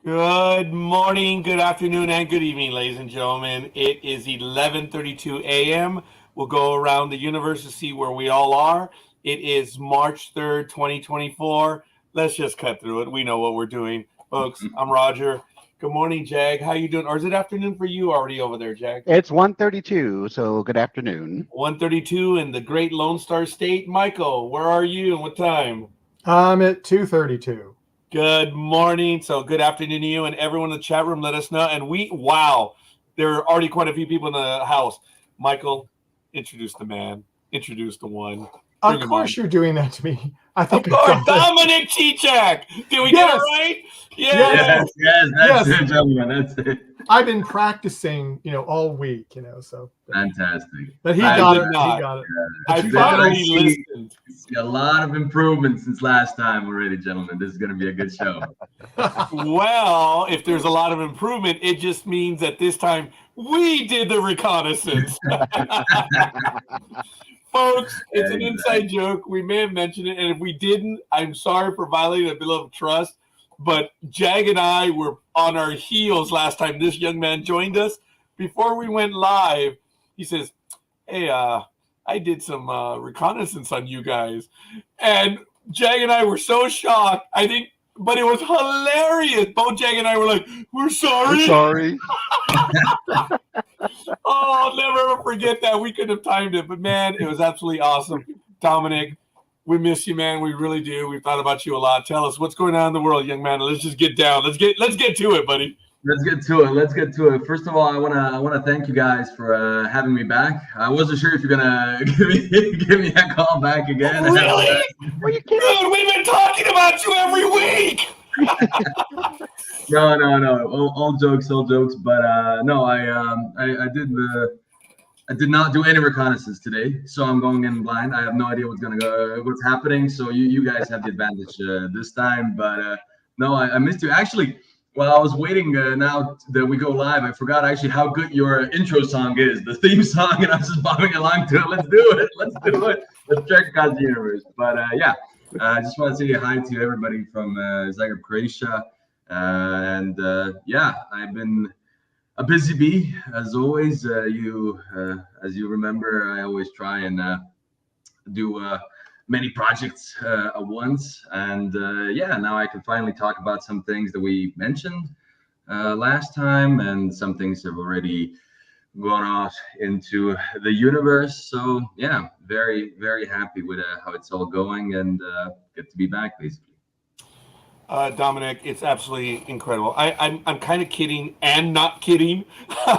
Good morning, good afternoon, and good evening, ladies and gentlemen. It is 11:32 a.m. We'll go around the universe to see where we all are. It is March 3rd, 2024. Let's just cut through it. We know what we're doing. Folks, I'm Roger. Good morning, Jag. How you doing? Or is it afternoon for you already over there, Jag? It's 1:32, so good afternoon. 1:32 in the great Lone Star State. Michael, where are you and what time? I'm at 2:32. Good morning. So good afternoon to you and everyone in the chat room. Let us know. And there are already quite a few people in the house. Michael, introduce the man. Introduce the one. Of course you're doing that to me. I think of course, Dominik Čičak. Did we get it right? Yes, that's it, gentlemen. That's it. I've been practicing, all week, so. Fantastic. But he got it. I finally listened. A lot of improvement since last time already, gentlemen. This is going to be a good show. Well, if there's a lot of improvement, it just means that this time we did the reconnaissance. Folks, it's an inside joke. We may have mentioned it, and if we didn't, I'm sorry for violating a bit of trust. But Jag and I were on our heels last time this young man joined us. Before we went live, he says, hey, I did some reconnaissance on you guys. And Jag and I were so shocked, but it was hilarious. Both Jag and I were like, we're sorry. We're sorry. Oh, I'll never ever forget that. We couldn't have timed it. But, man, it was absolutely awesome. Dominik, we miss you, man. We really do. We've thought about you a lot. Tell us what's going on in the world, young man. Let's just get down. Let's get to it, buddy. Let's get to it. First of all, I wanna thank you guys for having me back. I wasn't sure if you're gonna give me a call back again. Really? Dude, we've been talking about you every week. No. All jokes. But no, I did not do any reconnaissance today, so I'm going in blind. I have no idea what's happening. So you guys have the advantage this time. But no, I missed you. Actually, while I was waiting now that we go live, I forgot actually how good your intro song is, the theme song, and I was just bobbing along to it. Let's do it. Let's check out the universe. But yeah, I just want to say hi to everybody from Zagreb, Croatia. And yeah, I've been a busy bee as always. As you remember, I always try and do many projects at once. And yeah, now I can finally talk about some things that we mentioned last time, and some things have already gone out into the universe. So yeah, very, very happy with how it's all going, and get to be back basically. Dominik, it's absolutely incredible. I'm kind of kidding and not kidding.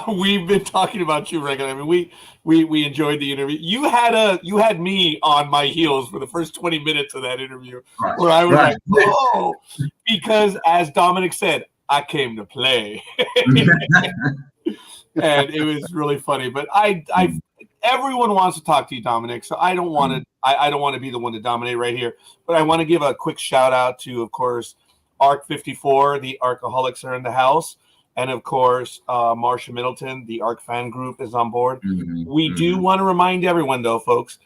We've been talking about you regularly. I mean, we enjoyed the interview. You had me on my heels for the first 20 minutes of that interview, right, where I was like, oh, because as Dominik said, I came to play. And it was really funny. But everyone wants to talk to you, Dominik, so I don't want to. I don't want to be the one to dominate right here, but I want to give a quick shout out to, of course, ARK 54. The Arkaholics are in the house, and of course, Marsha Middleton, the ARK fan group, is on board. We do want to remind everyone, though, folks,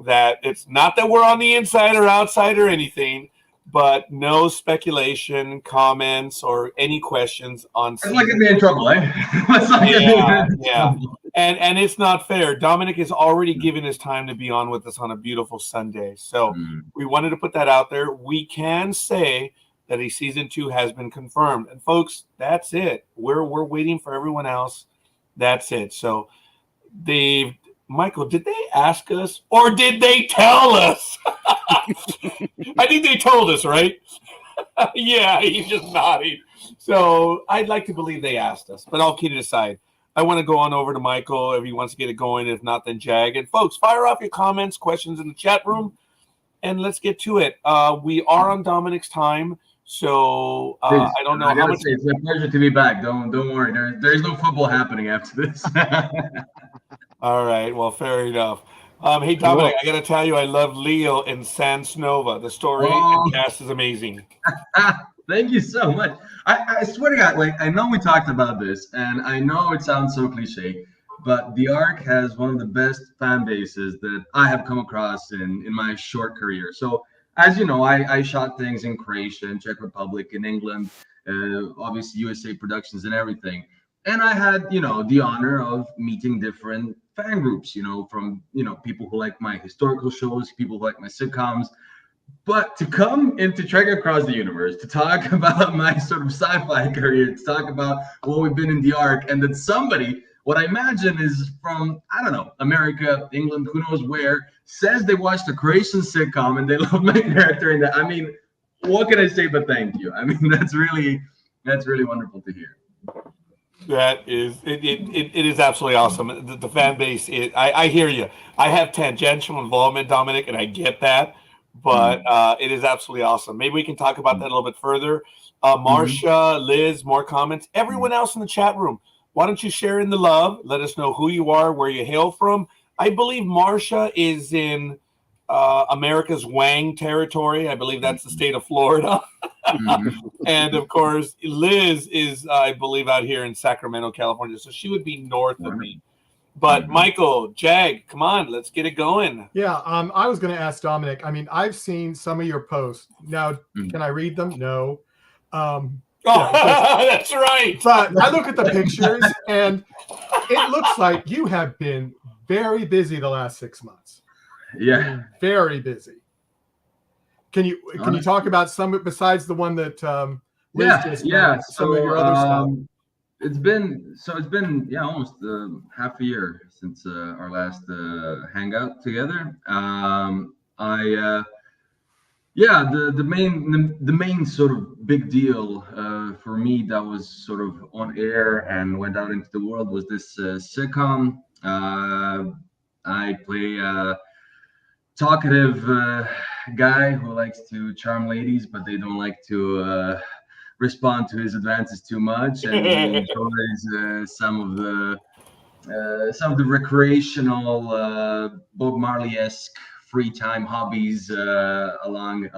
that it's not that we're on the inside or outside or anything, but no speculation, comments, or any questions on. Let's not get me in trouble, eh? Yeah. And it's not fair. Dominik has already given his time to be on with us on a beautiful Sunday. So we wanted to put that out there. We can say that a season 2 has been confirmed. And folks, that's it. We're waiting for everyone else. That's it. So Michael, did they ask us or did they tell us? I think they told us, right? Yeah, he's just nodding. So I'd like to believe they asked us, but all kidding aside, I want to go on over to Michael if he wants to get it going. If not, then Jag. And folks, fire off your comments, questions in the chat room, and let's get to it. We are on Dominik's time, so I don't know how much. It's a pleasure to be back. Don't worry. There's no football happening after this. All right. Well, fair enough. Hey, Dominik, I got to tell you, I love Leo in Sans Nova. The story and cast is amazing. Thank you so much. I swear to God, I know we talked about this, and I know it sounds so cliche, but the ARK has one of the best fan bases that I have come across in my short career. So, as you know, I shot things in Croatia, in Czech Republic, in England, obviously USA productions and everything. And I had, the honor of meeting different fan groups, from, people who like my historical shows, people who like my sitcoms. But to come and to trek across the universe, to talk about my sort of sci-fi career, to talk about what we've been in the ARK, and that somebody, what I imagine is from, I don't know, America, England, who knows where, says they watched a Croatian sitcom and they love my character in that. I mean, what can I say but thank you? I mean, that's really wonderful to hear. That is it is absolutely awesome. The fan base I hear you. I have tangential involvement, Dominic, and I get that, but it is absolutely awesome. Maybe we can talk about that a little bit further. Marcia, Liz, more comments. Everyone else in the chat room, why don't you share in the love? Let us know who you are, where you hail from. I believe Marcia is in America's Wang territory. I believe that's the state of Florida. And of course, Liz is, I believe, out here in Sacramento, California. So she would be north of me. But Michael, Jag, come on, let's get it going. Yeah, I was going to ask Dominic. I mean, I've seen some of your posts. Now, can I read them? No. That's right. But I look at the pictures, and it looks like you have been very busy the last 6 months. Yeah, very busy. Can you talk about some besides the one that Liz just some of your other stuff? It's been almost half a year since our last hangout together. The main sort of big deal for me that was sort of on air and went out into the world was this sitcom. I play a talkative guy who likes to charm ladies, but they don't like to respond to his advances too much, and he enjoys some of the recreational Bob Marley-esque free time hobbies along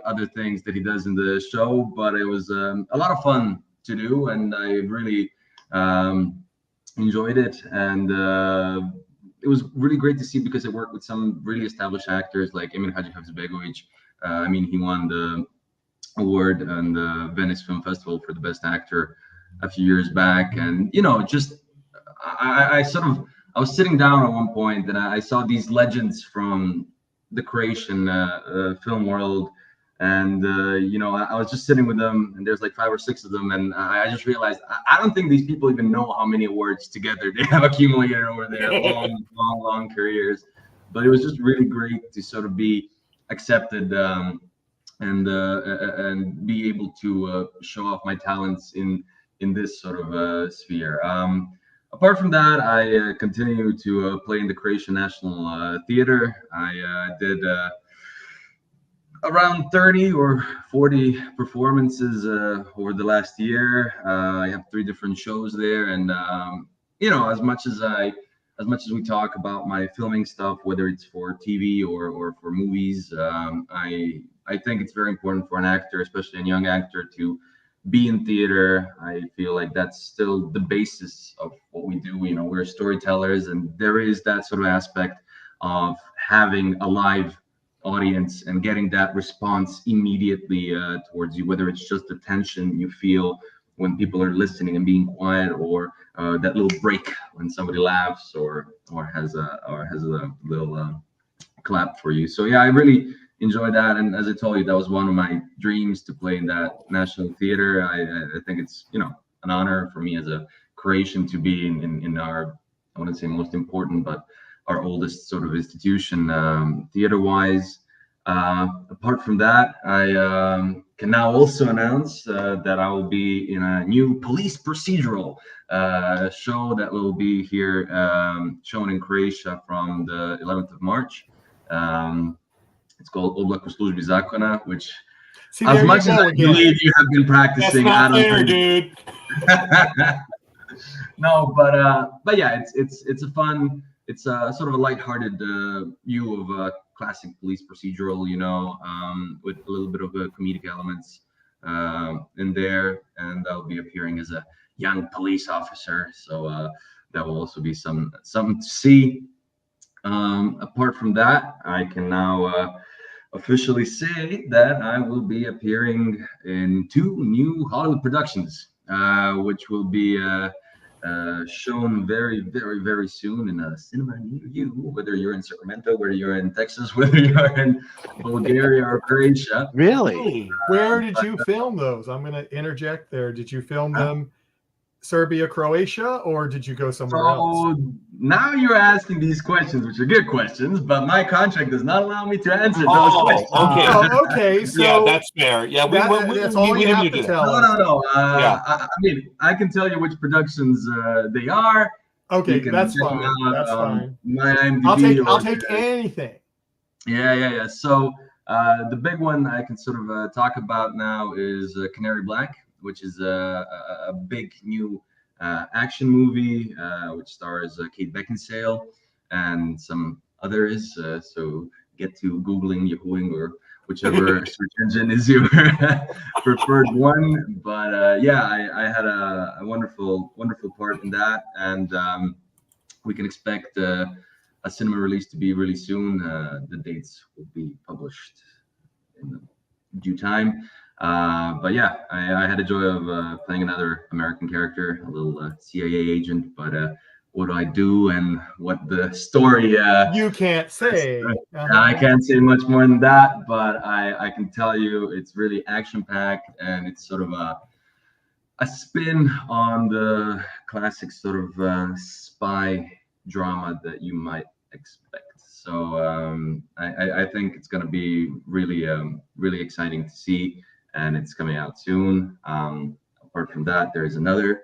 other things that he does in the show. But it was a lot of fun to do, and I really enjoyed it. And it was really great to see, because I worked with some really established actors like Emir Hadjihavzbegovic. I mean, he won the award on the Venice Film Festival for the best actor a few years back. And I was sitting down at one point and I saw these legends from the Croatian film world, and I was just sitting with them, and there's like 5 or 6 of them, and I just realized I don't think these people even know how many awards together they have accumulated over their long careers. But it was just really great to sort of be accepted and be able to show off my talents in this sort of sphere. Apart from that, I continue to play in the Croatian National Theater. I did around 30 or 40 performances over the last year. I have 3 different shows there, and as much as we talk about my filming stuff, whether it's for TV or for movies, I think it's very important for an actor, especially a young actor, to be in theater. I feel like that's still the basis of what we do. We're storytellers, and there is that sort of aspect of having a live audience and getting that response immediately towards you, whether it's just the tension you feel when people are listening and being quiet, or that little break when somebody laughs or has a little clap for you. So yeah, I really enjoy that, and as I told you, that was one of my dreams, to play in that national theater. I think it's an honor for me as a Croatian to be in our, I wouldn't say most important, but our oldest sort of institution theater-wise. Apart from that, I can now also announce that I will be in a new police procedural show that will be here shown in Croatia from the 11th of March. It's called Oblak u službi zakona, which, as much as I believe you have been practicing, that's not fair, dude. No, but yeah, it's a fun, it's a sort of a lighthearted view of a classic police procedural, with a little bit of comedic elements in there, and I'll be appearing as a young police officer, so that will also be something to see. Apart from that, I can now officially say that I will be appearing in 2 new Hollywood productions, which will be shown very, very, very soon in a cinema near you, whether you're in Sacramento, whether you're in Texas, whether you're in Bulgaria or Croatia. Really? Where did you film those? I'm going to interject there. Did you film them Serbia, Croatia, or did you go somewhere else? Now you're asking these questions, which are good questions, but my contract does not allow me to answer those questions. Okay. Okay. So yeah, that's fair. Yeah, that's all you have to tell us. No. I mean, I can tell you which productions they are. Okay, that's fine. That's fine. My IMDb I'll take anything. Yeah. So the big one I can sort of talk about now is Canary Black, which is a big new action movie which stars Kate Beckinsale and some others. So get to Googling, Yahooing, or whichever search engine is your preferred one. But I had a wonderful part in that, and we can expect a cinema release to be really soon. The dates will be published in due time. But yeah, I had the joy of playing another American character, a little CIA agent. But what do I do and what the story? You can't say. I can't say much more than that, but I can tell you it's really action-packed, and it's sort of a spin on the classic sort of spy drama that you might expect. So I think it's going to be really exciting to see, and it's coming out soon. Apart from that, there's another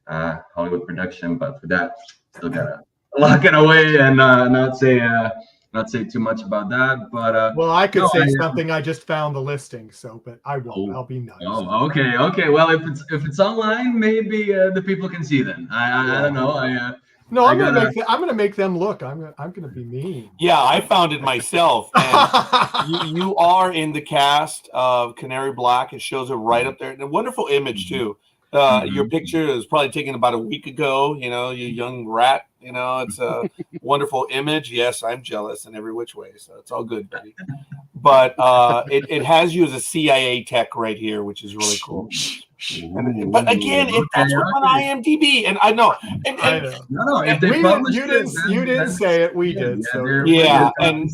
Hollywood production, but for that, still gotta lock it away and not say too much about that. But well, I could say something. I just found the listing, but I won't. I'll be nice. Oh, okay. Well, if it's online, maybe the people can see then. I don't know. No, I'm gonna make them look. I'm gonna be mean. Yeah, I found it myself. And you are in the cast of Canary Black. It shows it right up there. And a wonderful image too. Your picture is probably taken about a week ago. You know, you young rat. You know, it's a wonderful image. Yes, I'm jealous in every which way, so it's all good, buddy. But it has you as a CIA tech right here, which is really cool. But again, that's what's on IMDb, and I know. No. If they you didn't say it. We did. So. Yeah, and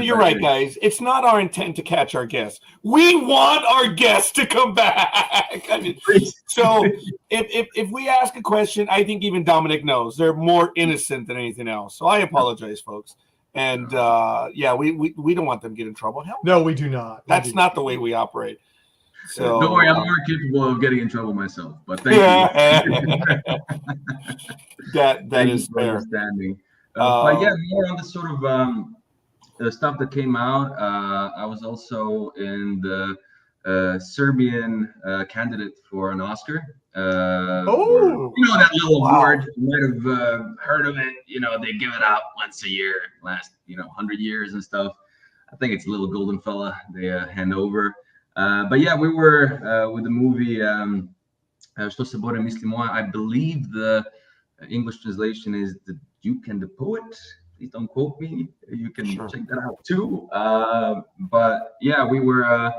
you're right, guys. It's not our intent to catch our guests. We want our guests to come back. I mean, so if we ask a question, I think even Dominik knows they're more innocent than anything else. So I apologize, folks. And we don't want them to get in trouble. Hell, no, we do not. That's not the way we operate. So don't worry, I'm more capable of getting in trouble myself. But thank you. that is fair. Understanding. But yeah, more on the sort of the stuff that came out. I was also in the Serbian candidate for an Oscar. That little award. You might have heard of it. You know, they give it out once a year, last 100 years and stuff. I think it's a little golden fella they hand over. But yeah, we were with the movie Što se bore misli moja. I believe the English translation is The Duke and the Poet. Please don't quote me. You can check that out too. But yeah, we were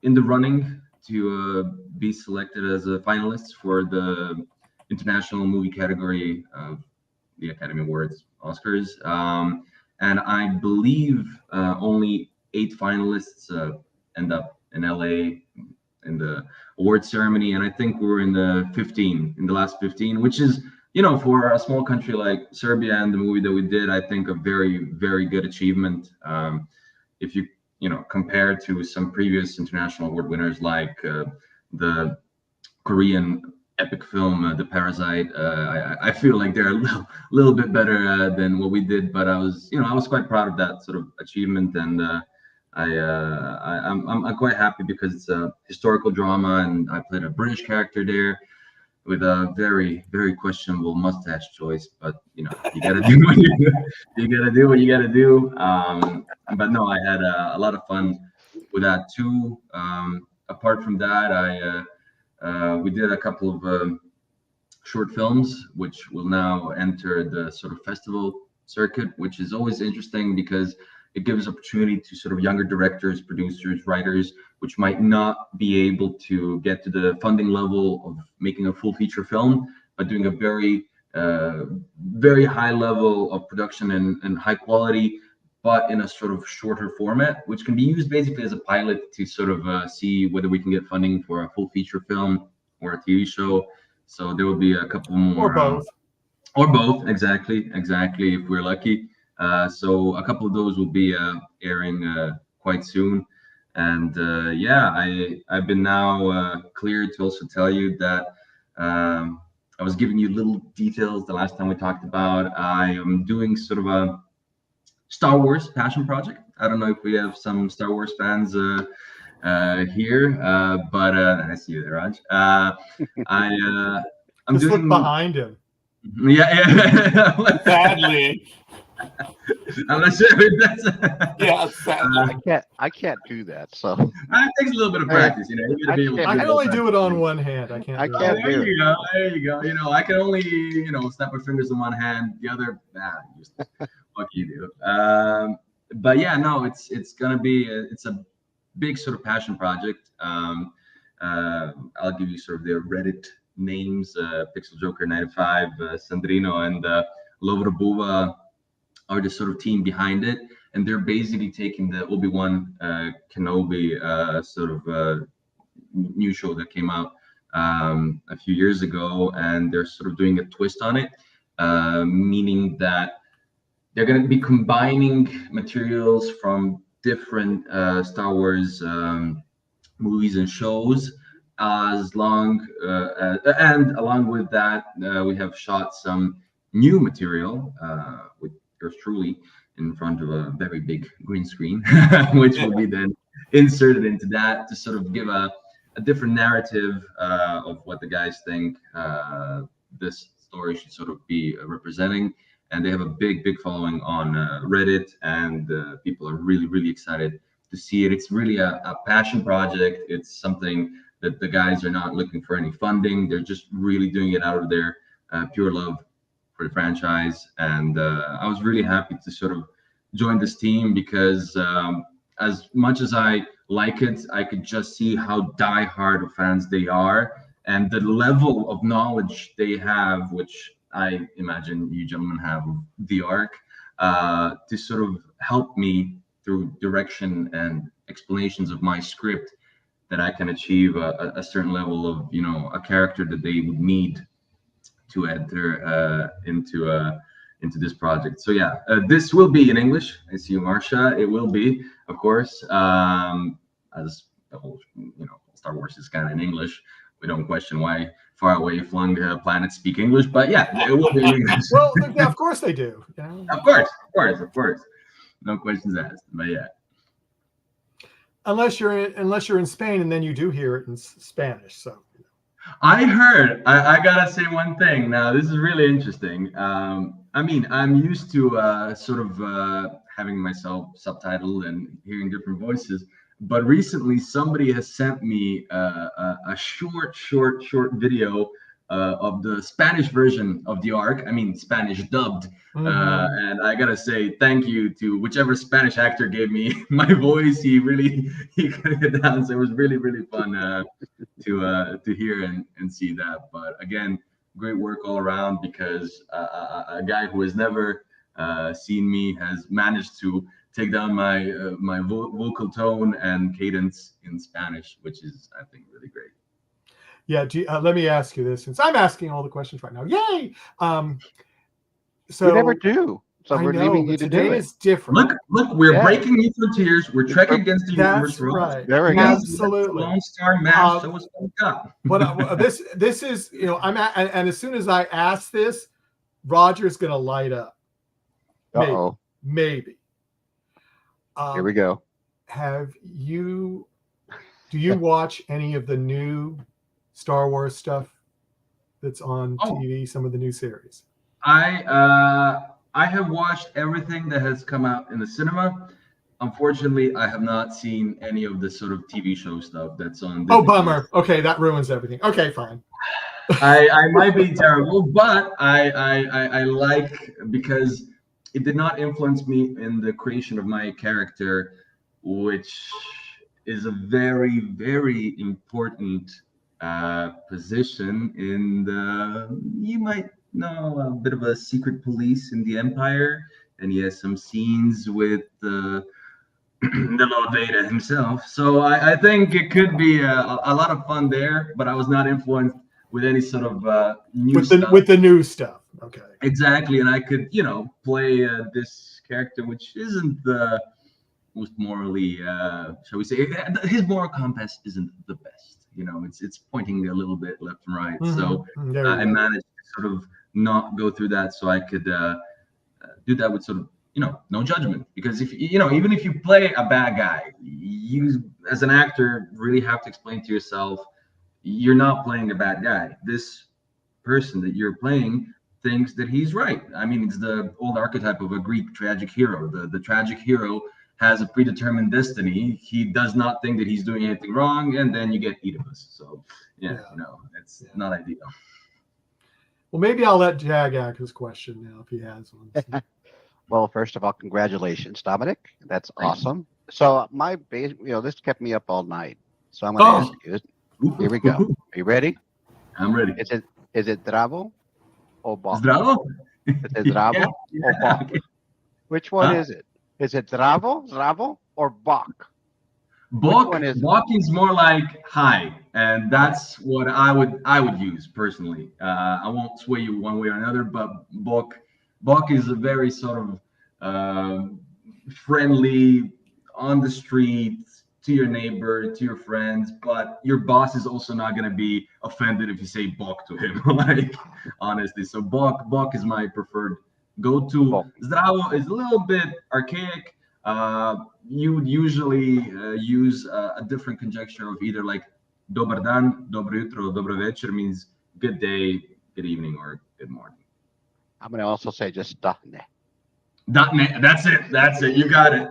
in the running to be selected as a finalist for the international movie category of the Academy Awards, Oscars. And I believe only 8 finalists end up in LA in the award ceremony, and I think we were in the last 15, which is, for a small country like Serbia and the movie that we did, I think a very, very good achievement. If you compare to some previous international award winners like the Korean epic film The Parasite, I feel like they're a little bit better than what we did, but I was quite proud of that sort of achievement, and I'm quite happy because it's a historical drama, and I played a British character there with a very, very questionable mustache choice, but you gotta do what you gotta do. But no, I had a lot of fun with that too. Apart from that, we did a couple of short films, which will now enter the sort of festival circuit, which is always interesting because it gives opportunity to sort of younger directors, producers, writers, which might not be able to get to the funding level of making a full feature film, but doing a very high level of production and high quality, but in a sort of shorter format, which can be used basically as a pilot to sort of see whether we can get funding for a full feature film or a TV show. So there will be a couple more. Or both, exactly, if we're lucky. So a couple of those will be airing quite soon. And I've been now cleared to also tell you that I was giving you little details the last time we talked about. I am doing sort of a Star Wars passion project. I don't know if we have some Star Wars fans here, but I see you there, Raj. I'm just doing look behind him. Yeah. Sadly. I'm not sure if that's sadly. I can't do that. So it takes a little bit of practice, you know. You gotta be able to I can only do it on one hand. I can't. There you go. You know, I can only snap my fingers on one hand. The other, just what you do. But yeah, no, it's gonna be it's a big sort of passion project. I'll give you sort of their Reddit names. Pixel Joker 95, Sandrino, and Lovrobuva are the sort of team behind it, and they're basically taking the Obi-Wan Kenobi sort of new show that came out a few years ago, and they're sort of doing a twist on it, meaning that they're going to be combining materials from different Star Wars movies and shows, and along with that, we have shot some new material with yours truly in front of a very big green screen, which will be then inserted into that to sort of give a different narrative of what the guys think this story should sort of be representing. And they have a big following on Reddit, and people are really excited to see it. It's really a passion project. It's something that the guys are not looking for any funding. They're just really doing it out of their pure love for the franchise. And I was really happy to sort of join this team because as much as I like it, I could just see how diehard of fans they are and the level of knowledge they have, which I imagine you gentlemen have of the ARK, to sort of help me through direction and explanations of my script, that I can achieve a certain level of, a character that they would need to enter into this project. So yeah, this will be in English. I see you, Marcia. It will be, of course, as the whole, Star Wars is kind of in English. We don't question why far away flung planets speak English, but yeah, it will be in English. Well, yeah, of course they do. Of course. No questions asked. But yeah. Unless you're in Spain, and then you do hear it in Spanish. So I heard. I gotta say one thing. Now this is really interesting. I mean, I'm used to sort of having myself subtitled and hearing different voices. But recently, somebody has sent me a short video of the Spanish version of the ARK. I mean, Spanish dubbed. And I gotta say thank you to whichever Spanish actor gave me my voice. He cut it down. So it was really fun to hear and see that. But again, great work all around, because a guy who has never seen me has managed to take down my vocal tone and cadence in Spanish, which is, I think, really great. Yeah, let me ask you this, since I'm asking all the questions right now. Yay! So we never do. So we're leaving you to do it. Today is different. Look, we're breaking new frontiers. We're trekking against the universe. That's right. There we go. Absolutely. Lone Star Match. That was up. But this is, and as soon as I ask this, Roger's gonna light up. Maybe. Here we go. Do you watch any of the new Star Wars stuff that's on TV, some of the new series? I have watched everything that has come out in the cinema. Unfortunately, I have not seen any of the sort of TV show stuff that's on Disney. Oh, bummer. Okay, that ruins everything. Okay, fine. I might be terrible, but I like, because it did not influence me in the creation of my character, which is a very, very important position in the, you might know, a bit of a secret police in the Empire, and he has some scenes with the Lord Vader himself. So I think it could be a lot of fun there, but I was not influenced with any sort of new stuff. With the new stuff. Okay. Exactly, and I could, play this character, which isn't the most morally, shall we say, his moral compass isn't the best. It's pointing a little bit left and right. Mm-hmm. So I managed to sort of not go through that, so I could do that with sort of, no judgment. Because if even if you play a bad guy, you as an actor really have to explain to yourself you're not playing a bad guy. This person that you're playing thinks that he's right. I mean, it's the old archetype of a Greek tragic hero. The tragic hero has a predetermined destiny. He does not think that he's doing anything wrong, and then you get Oedipus. So it's not ideal. Well, maybe I'll let Jag ask his question now if he has one. Well, first of all, congratulations, Dominik. That's awesome. So my base, this kept me up all night. So I'm going to ask you. Here we go. Are you ready? I'm ready. Is it Zdravo or Bok? Zdravo? Is it Zdravo or Bok? Which one is it? Is it Zdravo or Bok? Bok is more like hi, and that's what I would use personally. I won't sway you one way or another, but Bok is a very sort of friendly, on the street, to your neighbor, to your friends, but your boss is also not going to be offended if you say Bok to him, like, honestly. So Bok is my preferred go-to. Zdravo is a little bit archaic. You would usually use a different conjecture of either like Dobar dan, Dobro jutro, Dobro večer means good day, good evening, or good morning. I'm going to also say just Dahne. .net. That's it. You got it.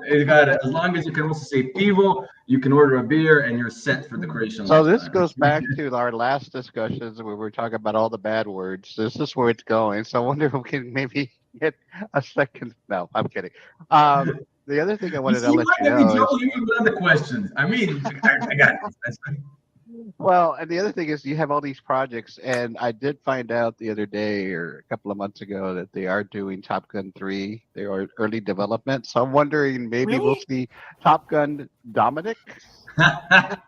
As long as you can also say pivo, you can order a beer, and you're set for the Croatian. So this goes back to our last discussions where we were talking about all the bad words. This is where it's going. So I wonder if we can maybe get a second. No, I'm kidding. The other thing I wanted to let you know is... You can the questions. I mean, I got it. Well, and the other thing is you have all these projects, and I did find out the other day or a couple of months ago that they are doing Top Gun 3. They are early development. So I'm wondering maybe we'll see Top Gun Dominik. That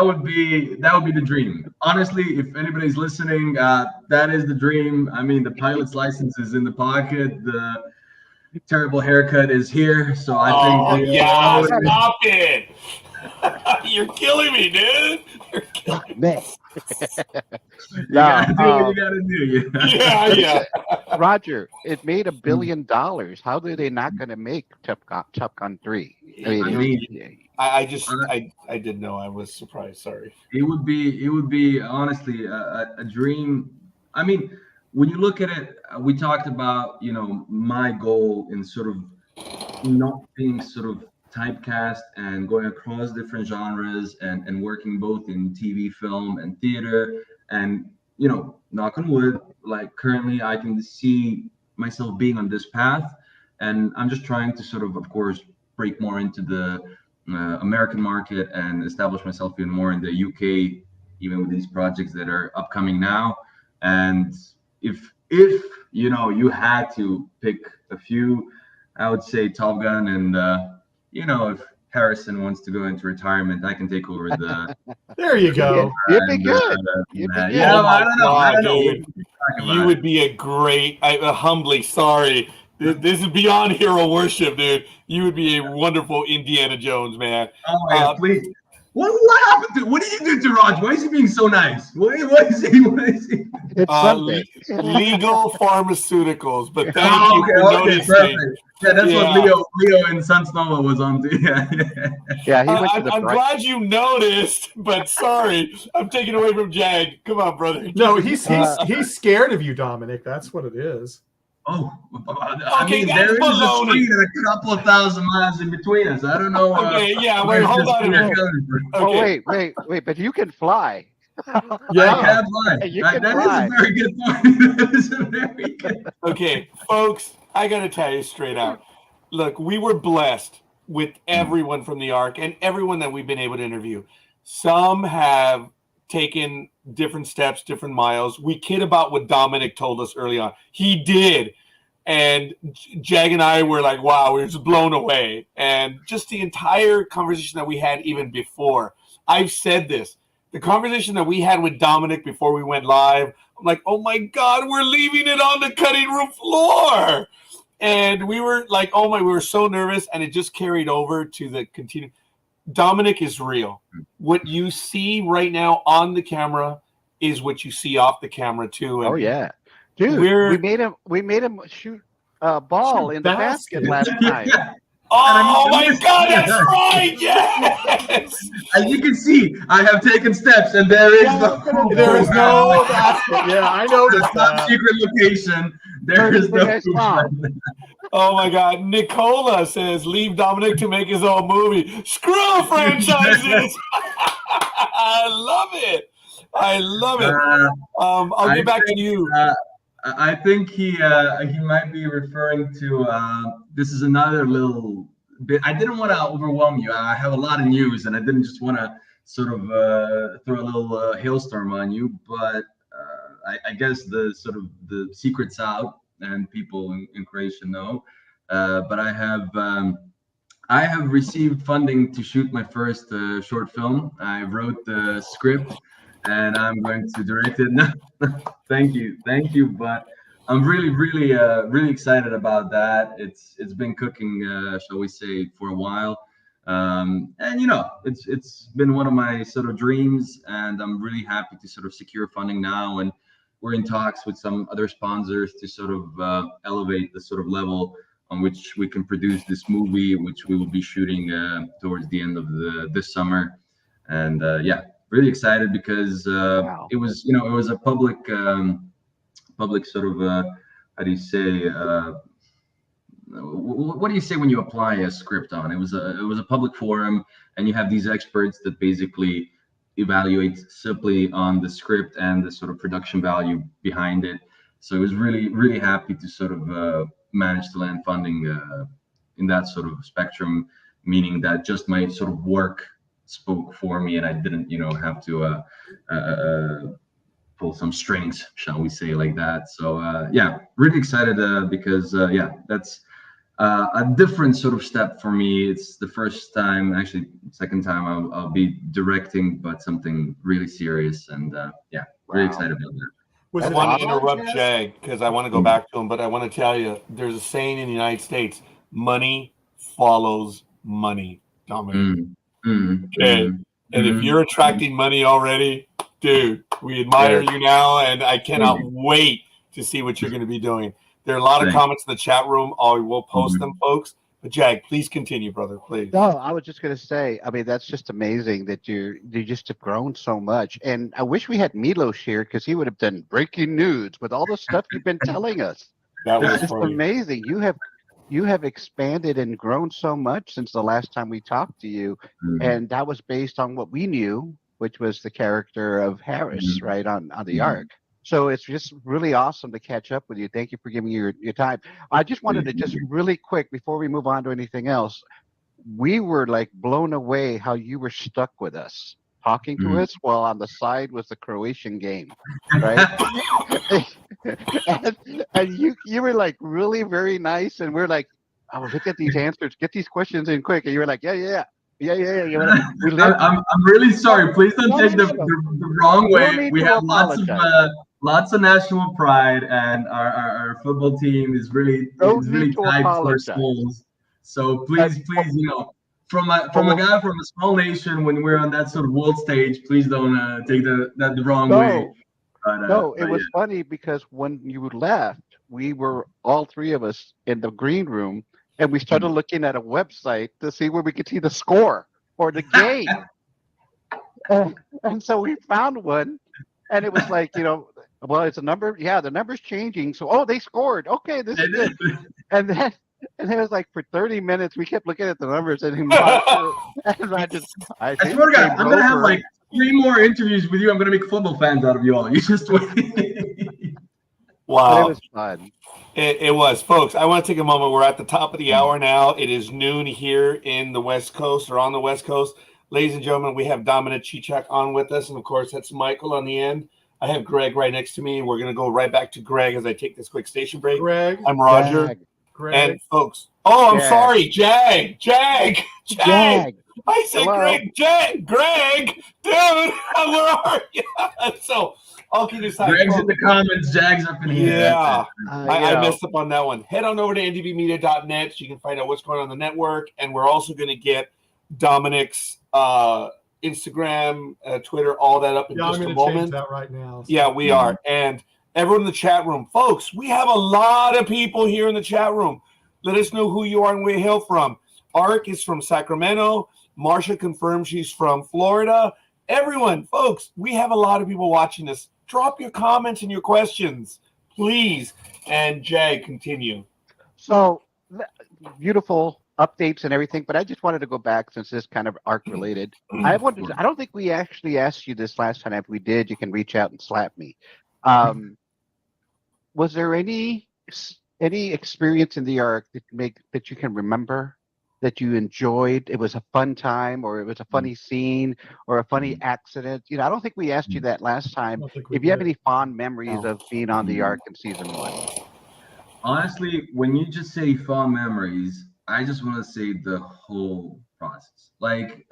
would be the dream. Honestly, if anybody's listening, that is the dream. I mean, the pilot's license is in the pocket. The terrible haircut is here. So I think stop it. You're killing me, dude. You're killing me. You gotta do what you gotta do. Yeah. Roger, it made $1 billion. How are they not going to make Top Gun 3? I didn't know. I was surprised. Sorry. It would be honestly a dream. I mean, when you look at it, we talked about my goal in sort of not being sort of typecast and going across different genres and working both in TV, film, and theater. And knock on wood, like currently I can see myself being on this path, and I'm just trying to sort of course break more into the American market and establish myself even more in the UK, even with these projects that are upcoming now. And if you had to pick a few, I would say Top Gun, and if Harrison wants to go into retirement, I can take over the. There you go. You'd be good. I don't know. You would be a great. Humbly sorry. This is beyond hero worship, dude. You would be a wonderful Indiana Jones, man. Oh yeah, please. What happened to? What did you do to Raj? Why is he being so nice? What is he? It's legal pharmaceuticals, but thank you for noticing. Perfect. Yeah, that's what Leo in Sans Nova was on. Yeah. I'm glad you noticed, but sorry, I'm taking away from Jag. Come on, brother. No, he's scared of you, Dominik. That's what it is. Oh, I mean, there is a street and a couple of thousand miles in between us. I don't know. Okay, yeah, wait, hold on a minute. Okay. Oh, wait, but you can fly. Yeah. I can't lie. You can That fly. is a very good point. That is a very good. Okay, folks, I got to tell you straight out. Look, we were blessed with everyone from the ARK and everyone that we've been able to interview. Some have taken different steps, different miles. We kid about what Dominik told us early on. He did. And Jag and I were like, wow, we were just blown away. And just the entire conversation that we had even before. I've said this. The conversation that we had with Dominik before we went live, I'm like, oh my God, we're leaving it on the cutting room floor. And we were like, oh my, we were so nervous. And it just carried over to the continue. Dominik is real. What you see right now on the camera is what you see off the camera too. And Oh yeah, dude, we made him shoot a ball in the basket last time. Oh my God, that's right! Yes. As you can see, I have taken steps, and there is no basket. Yeah, I noticed that. Secret location. There is no. Oh my God, Nicola says, "Leave Dominik to make his own movie." Screw franchises. I love it. I love it. I'll get back to you. I think he might be referring to this is another little bit. I didn't want to overwhelm you. I have a lot of news, and I didn't just want to sort of throw a little hailstorm on you. But I guess the secret's out, and people in Croatia know. But I have received funding to shoot my first short film. I wrote the script, and I'm going to direct it. Thank you. But I'm really excited about that. It's been cooking, shall we say, for a while, and it's been one of my sort of dreams, and I'm really happy to sort of secure funding now, and we're in talks with some other sponsors to sort of elevate the sort of level on which we can produce this movie, which we will be shooting towards the end of this summer, and really excited because it was a public sort of how do you say what do you say when you apply a script on? It was a public forum, and you have these experts that basically evaluate simply on the script and the sort of production value behind it. So I was really happy to sort of manage to land funding in that sort of spectrum, meaning that just my sort of work spoke for me, and I didn't have to pull some strings, shall we say, like that. So really excited because that's a different sort of step for me. It's the first time, actually second time I'll be directing, but something really serious, and really excited about that. I want to interrupt Jag because I want to go back to him, but I want to tell you, there's a saying in the United States: money follows money, Dominik. And if you're attracting money already, dude, we admire you now, and I cannot wait to see what you're going to be doing. There are a lot of comments in the chat room. We'll post them, folks. But Jag, please continue, brother, please. No, I was just going to say, I mean, that's just amazing that you just have grown so much. And I wish we had Milos here, because he would have done breaking news with all the stuff you've been telling us. That was just amazing. You have expanded and grown so much since the last time we talked to you. And that was based on what we knew, which was the character of Harris, right, on the ARK. So it's just really awesome to catch up with you. Thank you for giving me your time. I just wanted to just really quick, before we move on to anything else, we were like blown away how you were stuck with us, talking to us while on the side was the Croatian game, right? and you were like really very nice, and we're like, oh, look at these answers, get these questions in quick, and you were like, yeah. I'm really sorry. Please don't take the wrong way. We have lots of national pride, and our football team is really tied to our schools. So please, from a guy from a small nation, when we're on that sort of world stage, please don't take that the wrong way. But, it was funny because when you left, we were all three of us in the green room, and we started looking at a website to see where we could see the score or the game. And so we found one, and it was like, well, it's a number. Yeah, the number's changing. So, they scored. Okay, this is good. And it was like for 30 minutes, we kept looking at the numbers, and I swear to God, I'm going to have like 3 more interviews with you. I'm going to make football fans out of you all. You just wait. Wow. But it was fun. It was, folks. I want to take a moment. We're at the top of the hour now. It is noon here in the West Coast or on the West Coast. Ladies and gentlemen, we have Dominik Čičak on with us. And, of course, that's Michael on the end. I have Greg right next to me. We're going to go right back to Greg as I take this quick station break. Greg. I'm Roger. Greg. And, folks. Oh, I'm Jag. sorry. Jag. I said Hello. Greg. Dude, where are you? So, I'll keep this time. Greg's in the comments. Jag's up in here. Yeah. I Yeah. messed up on that one. Head on over to ndbmedia.net so you can find out what's going on the network. And we're also going to get Dominik's Instagram, Twitter, all that up in Yeah, just I'm a going to change moment. that right now. So. Yeah, we are. And everyone in the chat room, folks, we have a lot of people here in the chat room. Let us know who you are and where you hail from. ARK is from Sacramento. Marsha confirms she's from Florida. Everyone, folks, we have a lot of people watching this. Drop your comments and your questions, please. And Jag, continue. So beautiful updates and everything, but I just wanted to go back since this kind of ARK related. I don't think we actually asked you this last time. If we did, you can reach out and slap me. Was there any experience in the ARK that you can remember that you enjoyed? It was a fun time, or it was a funny scene, or a funny accident. I don't think we asked you that last time. If you have any fond memories of being on the ARK in season 1. Honestly, when you just say fond memories, I just want to say the whole process. Like,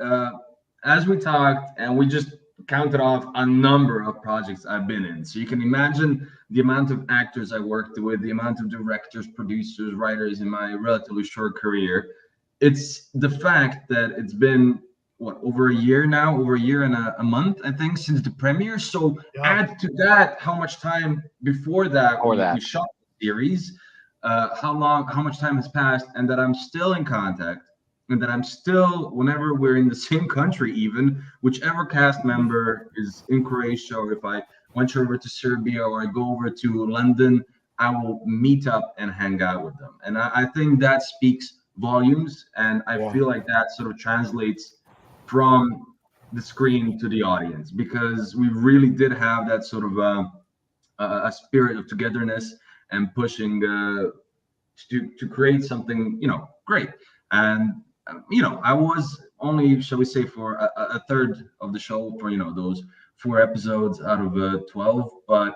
as we talked and we just counted off a number of projects I've been in. So you can imagine the amount of actors I worked with, the amount of directors, producers, writers in my relatively short career. It's the fact that it's been, over a year now, over a year and a month, I think, since the premiere. So add to that how much time before that we shot the series, how much time has passed, and that I'm still in contact, and that I'm still, whenever we're in the same country, even whichever cast member is in Croatia, or if I venture over to Serbia or I go over to London, I will meet up and hang out with them. And I think that speaks volumes, and I feel like that sort of translates from the screen to the audience, because we really did have that sort of a spirit of togetherness and pushing to create something great. And I was only, shall we say, for a third of the show for those 4 episodes out of 12, but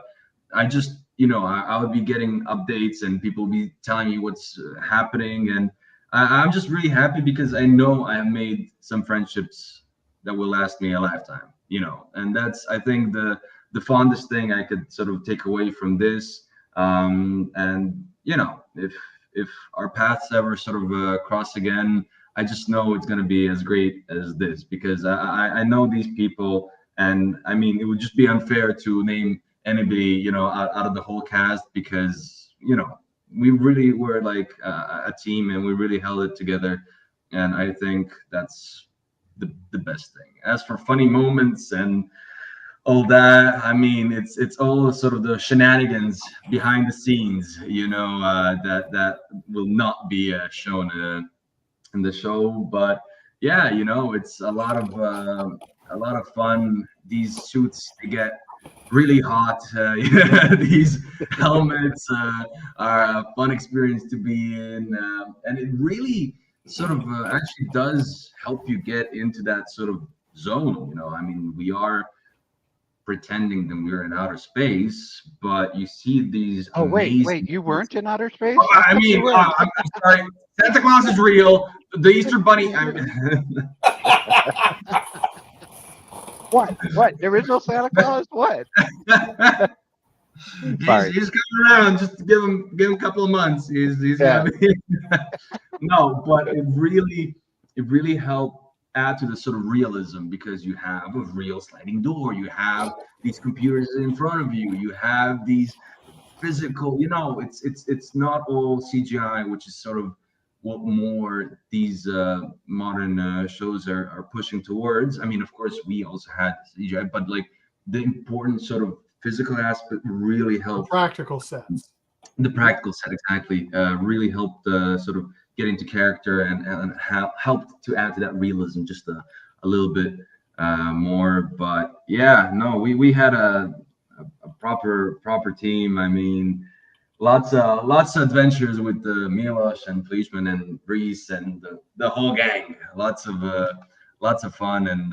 I just I would be getting updates and people would be telling me what's happening, and I'm just really happy because I know I have made some friendships that will last me a lifetime, and that's, I think, the fondest thing I could sort of take away from this. And if our paths ever sort of cross again, I just know it's going to be as great as this, because I know these people, and I mean, it would just be unfair to name anybody, out of the whole cast, because, we really were like a team, and we really held it together. And I think that's the best thing. As for funny moments and all that, I mean, it's all sort of the shenanigans behind the scenes, that will not be shown in the show. But yeah, it's a lot of fun. These suits, they get really hot. These helmets are a fun experience to be in, and it really sort of actually does help you get into that sort of zone. I mean, we are pretending that we're in outer space, but you see these. Oh, wait, you weren't in outer space? I mean, I'm sorry. Santa Claus is real. The Easter Bunny. What? There is no Santa Claus? What? He's coming around. Just give him a couple of months. He's gonna be. No, but it really helped add to the sort of realism, because you have a real sliding door, you have these computers in front of you, you have these physical, it's not all CGI, which is sort of what more these modern shows are pushing towards. I mean, of course, we also had CGI, but like the important sort of physical aspect really helped. The practical sets. The practical set, exactly, really helped sort of get into character and helped to add to that realism just a little bit. more. But yeah, no, we had a proper team. I mean, lots of adventures with Milos and Fleischmann and Reese and the whole gang. Lots of fun, and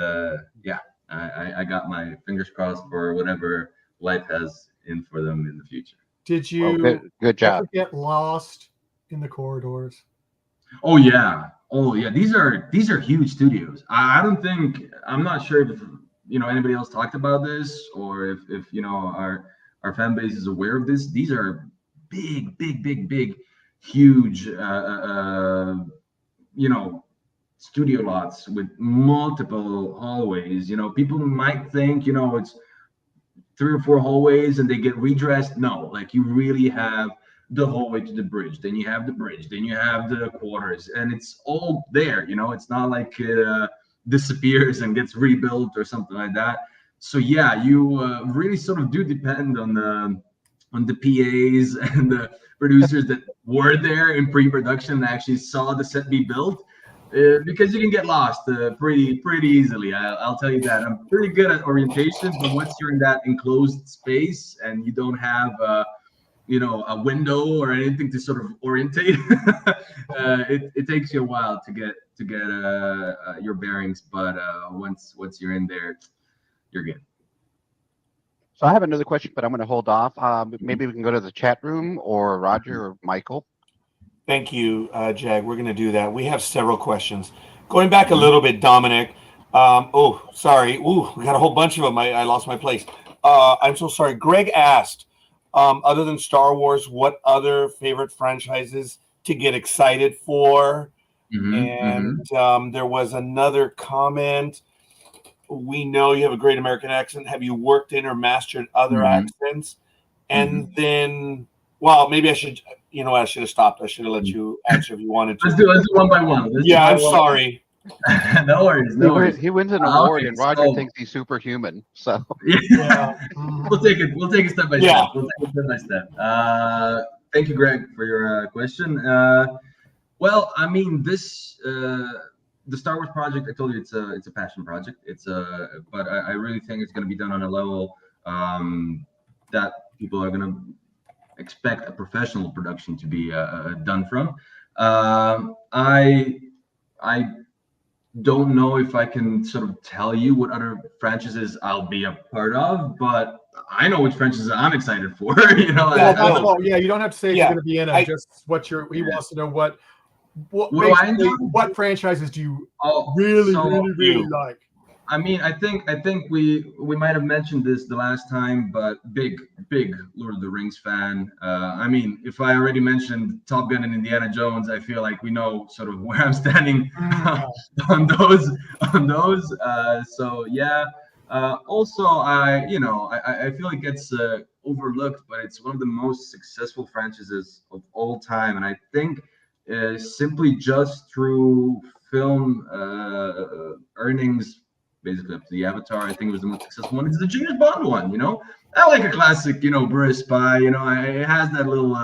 yeah, I got my fingers crossed for whatever life has in for them in the future. Did you good job. ever get lost in the corridors? Oh yeah. These are huge studios. I'm not sure if anybody else talked about this, or if our fan base is aware of this. These are big, huge studio lots with multiple hallways. People might think it's 3 or 4 hallways and they get redressed. No, like you really have the hallway to the bridge, then you have the bridge, then you have the quarters, and it's all there. It's not like it disappears and gets rebuilt or something like that. So yeah, you really sort of do depend on the PAs and the producers that were there in pre-production and actually saw the set be built, because you can get lost pretty easily. I'll tell you that. I'm pretty good at orientation, but once you're in that enclosed space and you don't have a window or anything to sort of orientate, it takes you a while to get your bearings. But once you're in there, you're good. So I have another question, but I'm going to hold off. Maybe we can go to the chat room, or Roger or Michael. Thank you, Jag. We're going to do that. We have several questions. Going back a little bit, Dominik. Sorry. We got a whole bunch of them. I lost my place. I'm so sorry. Greg asked, other than Star Wars, what other favorite franchises to get excited for? There was another comment. We know you have a great American accent. Have you worked in or mastered other accents? And then, well, maybe I should, I should have stopped. I should have let you answer if you wanted to. Let's do one by one. I'm sorry. No worries. He wins an award, and Roger thinks he's superhuman. So yeah. We'll take it step by step. We'll take it step by step. Thank you, Greg, for your question. Well, I mean, this the Star Wars project, I told you it's a passion project. But I really think it's going to be done on a level that people are going to expect a professional production to be done from. I don't know if I can sort of tell you what other franchises I'll be a part of, but I know which franchises I'm excited for. You don't have to say if you're going to be in it. Just what he wants to know what franchises do you really like? I mean, I think we might have mentioned this the last time, but big Lord of the Rings fan. I mean, if I already mentioned Top Gun and Indiana Jones, I feel like we know sort of where I'm standing on those. So yeah. Also, I feel like it's overlooked, but it's one of the most successful franchises of all time, and I think simply just through film earnings. Basically up to the Avatar, I think it was the most successful one. It's the James Bond one, I like a classic, British spy, it has that little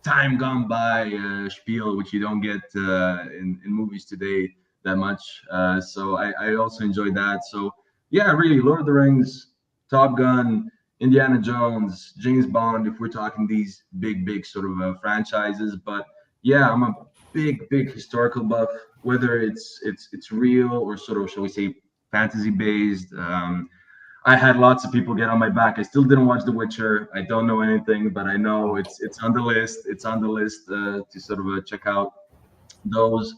time gone by spiel, which you don't get in movies today that much. So I also enjoyed that. So yeah, really, Lord of the Rings, Top Gun, Indiana Jones, James Bond, if we're talking these big sort of franchises. But yeah, I'm a big historical buff, whether it's real or sort of, shall we say, fantasy based. I had lots of people get on my back. I still didn't watch The Witcher. I don't know anything, but I know it's on the list. It's on the list to sort of check out those.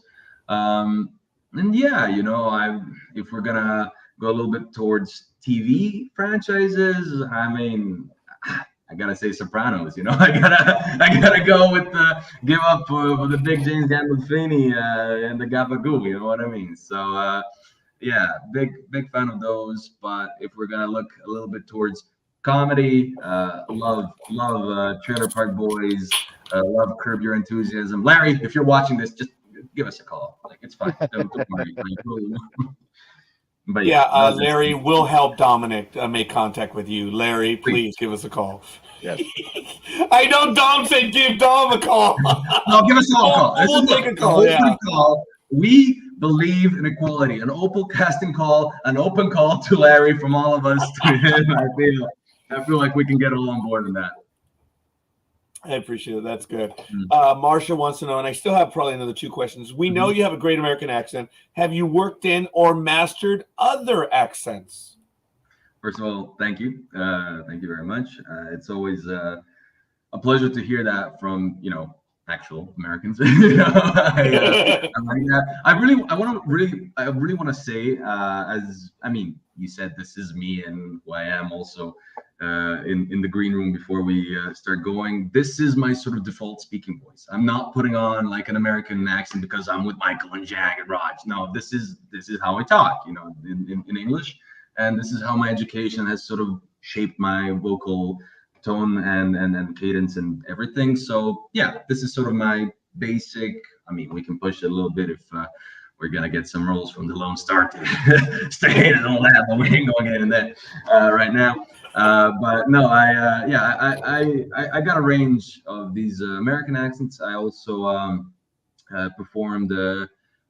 And yeah, if we're gonna go a little bit towards TV franchises, I mean, I gotta say Sopranos, I gotta go with give up for the big James Gandolfini and the Gabagoo, you know what I mean? So yeah, big fan of those. But if we're gonna look a little bit towards comedy, love Trailer Park Boys, love Curb Your Enthusiasm. Larry, if you're watching this, just give us a call. Like, it's fine. Don't worry. But yeah, Larry will help Dominik make contact with you. Larry, please give us a call. Yes. I know Dom said give Dom a call. No, give us all a call. We'll take a call. Yeah. We believe in equality. An open casting call, an open call to Larry from all of us to him. I feel like we can get all on board in that. I appreciate it. That's good. Marsha wants to know, and I still have probably another 2 questions. We know you have a great American accent. Have you worked in or mastered other accents? First of all, thank you. Thank you very much. It's always a pleasure to hear that from, actual Americans. I like that. I really want to say, you said this is me and who I am also in the green room before we start going. This is my sort of default speaking voice. I'm not putting on like an American accent because I'm with Michael and Jag and Raj. No, this is how I talk, in English, and this is how my education has sort of shaped my vocal tone and cadence and everything. So yeah, this is sort of my basic. We can push it a little bit if we're gonna get some roles from the Lone Star to stay and all that, but we ain't going in there right now. But no, I got a range of these American accents. I also performed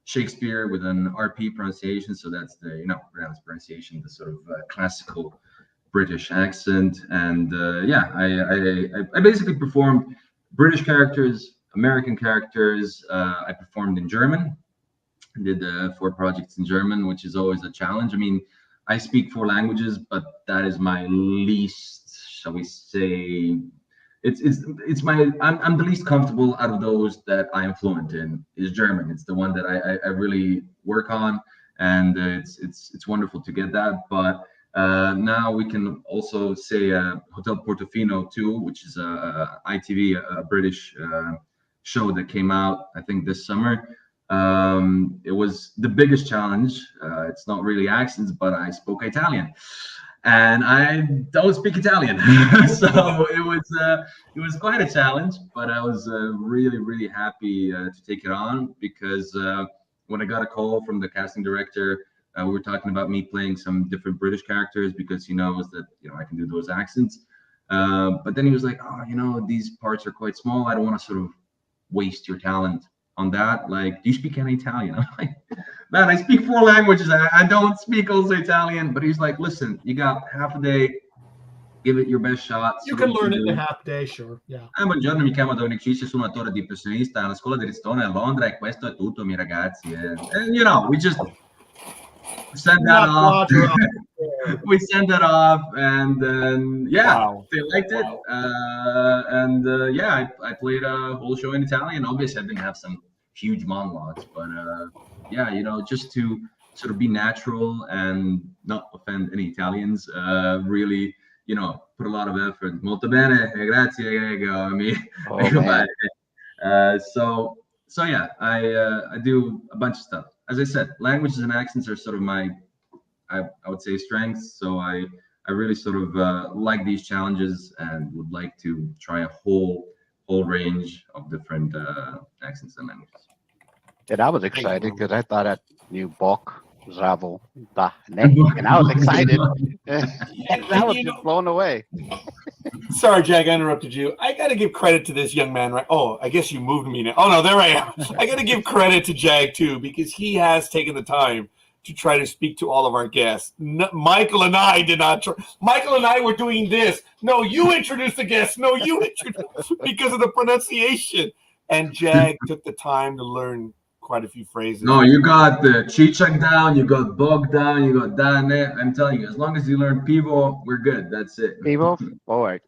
Shakespeare with an RP pronunciation, so that's the pronounced pronunciation, the sort of classical British accent. And I basically performed British characters, American characters. I performed in German. I did 4 projects in German, which is always a challenge. I speak 4 languages, but that is my least, shall we say, I'm the least comfortable out of those that I am fluent in is German. It's the one that I really work on, and it's wonderful to get that. But now we can also say Hotel Portofino too, which is a ITV, a British show that came out, I think, this summer. It was the biggest challenge. It's not really accents, but I spoke Italian, and I don't speak Italian, so it was quite a challenge. But I was really, really happy to take it on, because when I got a call from the casting director, we were talking about me playing some different British characters because he knows that I can do those accents. But then he was like, "Oh, these parts are quite small. I don't want to sort of waste your talent on that. Like, do you speak any Italian?" I'm like, "Man, I speak 4 languages. I don't speak also Italian." But he's like, "Listen, you got half a day. Give it your best shot. You can learn it in a half day, sure. Yeah." Buongiorno, mi chiamo Dominik Čičak, sono un attore di professionista alla scuola di recitazione a Londra, e questo è tutto, miei ragazzi. And we just send that off. We sent that off, and then they liked it. I played a whole show in Italian. Obviously, I didn't have some huge monologues, but just to sort of be natural and not offend any Italians. Really, put a lot of effort. Molto bene, grazie. So yeah, I do a bunch of stuff. As I said, languages and accents are sort of my, I would say, strengths. So I really sort of like these challenges and would like to try a whole range of different accents and languages. And I was excited because I thought I knew Bok, Zavo, Da, and I was excited. And I was just blown away. Sorry, Jag, I interrupted you. I got to give credit to this young man, right? Oh, I guess you moved me now. Oh, no, there I am. I got to give credit to Jag, too, because he has taken the time to try to speak to all of our guests. Michael and I did not try. Michael and I were doing this. No, you introduced the guests. No, you introduced, because of the pronunciation. And Jag took the time to learn quite a few phrases. No, you got the Čičak down, you got Bog down, you got Dane. I'm telling you, as long as you learn Pivo, we're good. That's it. Pivo? All right.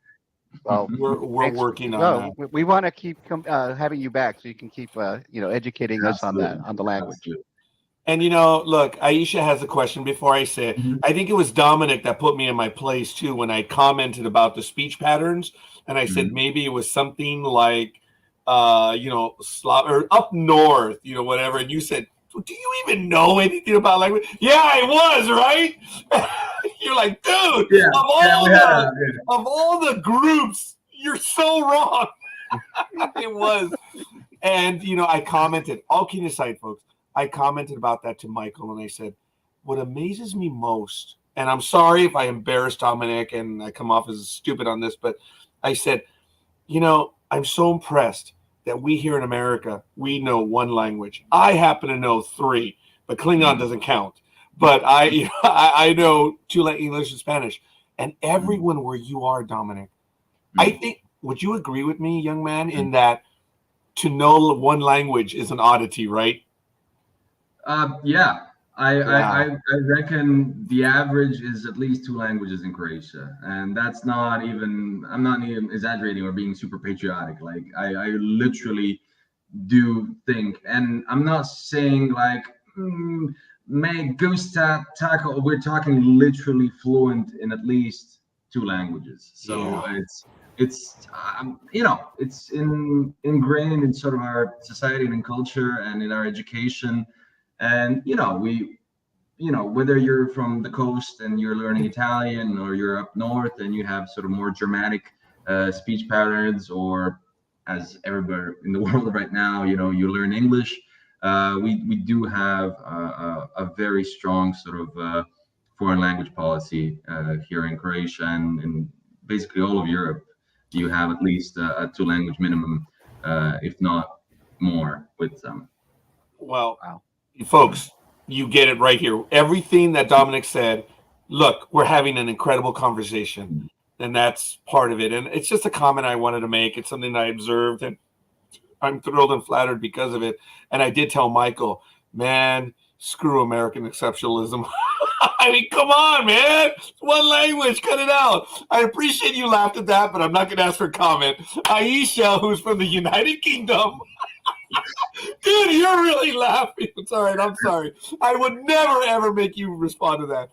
Well, we're working on that. We want to keep having you back so you can keep educating us on the language. Absolutely. And look, Aisha has a question before I say it. I think it was Dominik that put me in my place too when I commented about the speech patterns, and I said maybe it was something like or up north, whatever. And you said, "Do you even know anything about language?" Yeah, I was, right? You're like, dude, of all the groups, you're so wrong. It was. And, I commented, all kidding aside, folks, I commented about that to Michael, and I said, what amazes me most, and I'm sorry if I embarrass Dominik and I come off as stupid on this, but I said, I'm so impressed that we here in America, we know one language. I happen to know 3. but Klingon doesn't count. But I know Chula, English, and Spanish, and everyone where you are, Dominic. I think. Would you agree with me, young man, in that to know one language is an oddity, right? Yeah. I reckon the average is at least 2 languages in Croatia, and that's not even. I'm not even exaggerating or being super patriotic. Like I literally do think, and I'm not saying like me gusta tako. We're talking literally fluent in at least 2 languages. So it's it's ingrained in sort of our society and in culture and in our education. And whether you're from the coast and you're learning Italian, or you're up north and you have sort of more Germanic speech patterns, or as everywhere in the world right now, you learn English. We do have a very strong sort of foreign language policy here in Croatia, and in basically all of Europe. You have at least a 2 language minimum, if not more, with them. Well, folks, you get it right here. Everything that Dominic said, look, we're having an incredible conversation, and that's part of it. And it's just a comment I wanted to make. It's something I observed, and I'm thrilled and flattered because of it. And I did tell Michael, man, screw American exceptionalism. I mean, come on, man. It's one language. Cut it out. I appreciate you laughed at that, but I'm not going to ask for a comment. Aisha, who's from the United Kingdom. Dude, you're really laughing. It's all right. I'm sorry. I would never, ever make you respond to that.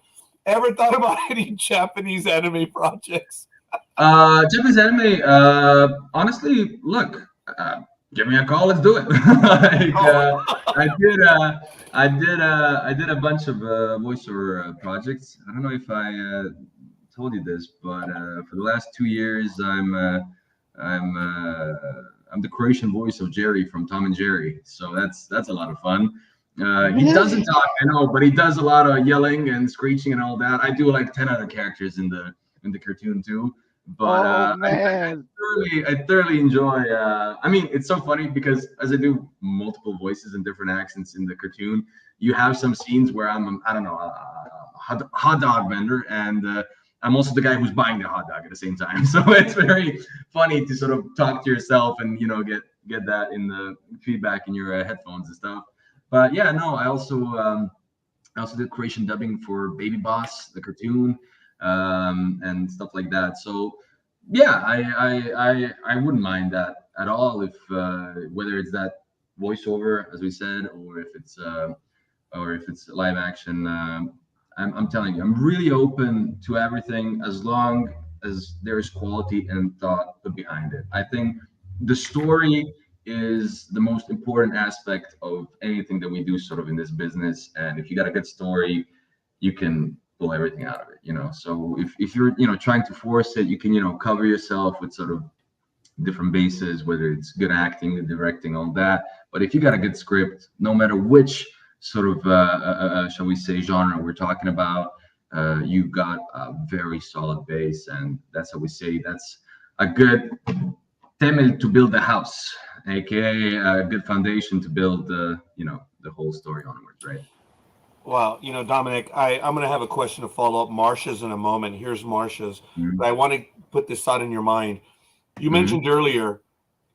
Ever thought about any Japanese anime projects? Japanese anime, honestly, look, give me a call. Let's do it. I did a bunch of voiceover projects. I don't know if I told you this, but for the last 2 years, I'm the Croatian voice of Jerry from Tom and Jerry. So that's a lot of fun. He doesn't talk, I know, but he does a lot of yelling and screeching and all that. I do like 10 other characters in the cartoon too. But I thoroughly enjoy. I mean, it's so funny because as I do multiple voices and different accents in the cartoon, you have some scenes where I'm a hot dog vendor, and I'm also the guy who's buying the hot dog at the same time. So it's very funny to sort of talk to yourself and get that in the feedback in your headphones and stuff. But yeah, no, I also did Croatian dubbing for Baby Boss, the cartoon. And stuff like that. So yeah, I wouldn't mind that at all, if whether it's that voiceover, as we said, or if it's live action. I'm telling you, I'm really open to everything as long as there is quality and thought put behind it. I think the story is the most important aspect of anything that we do sort of in this business. And if you got a good story, you can pull everything out of it, So if you're, trying to force it, you can, cover yourself with sort of different bases, whether it's good acting, the directing, all that. But if you got a good script, no matter which sort of, shall we say, genre we're talking about, you've got a very solid base. And that's how we say that's a good temel to build a house, aka a good foundation to build the whole story onwards, right? Well, Dominic, I'm going to have a question to follow up Marsha's in a moment. Here's Marsha's. But I want to put this thought in your mind. You mentioned earlier,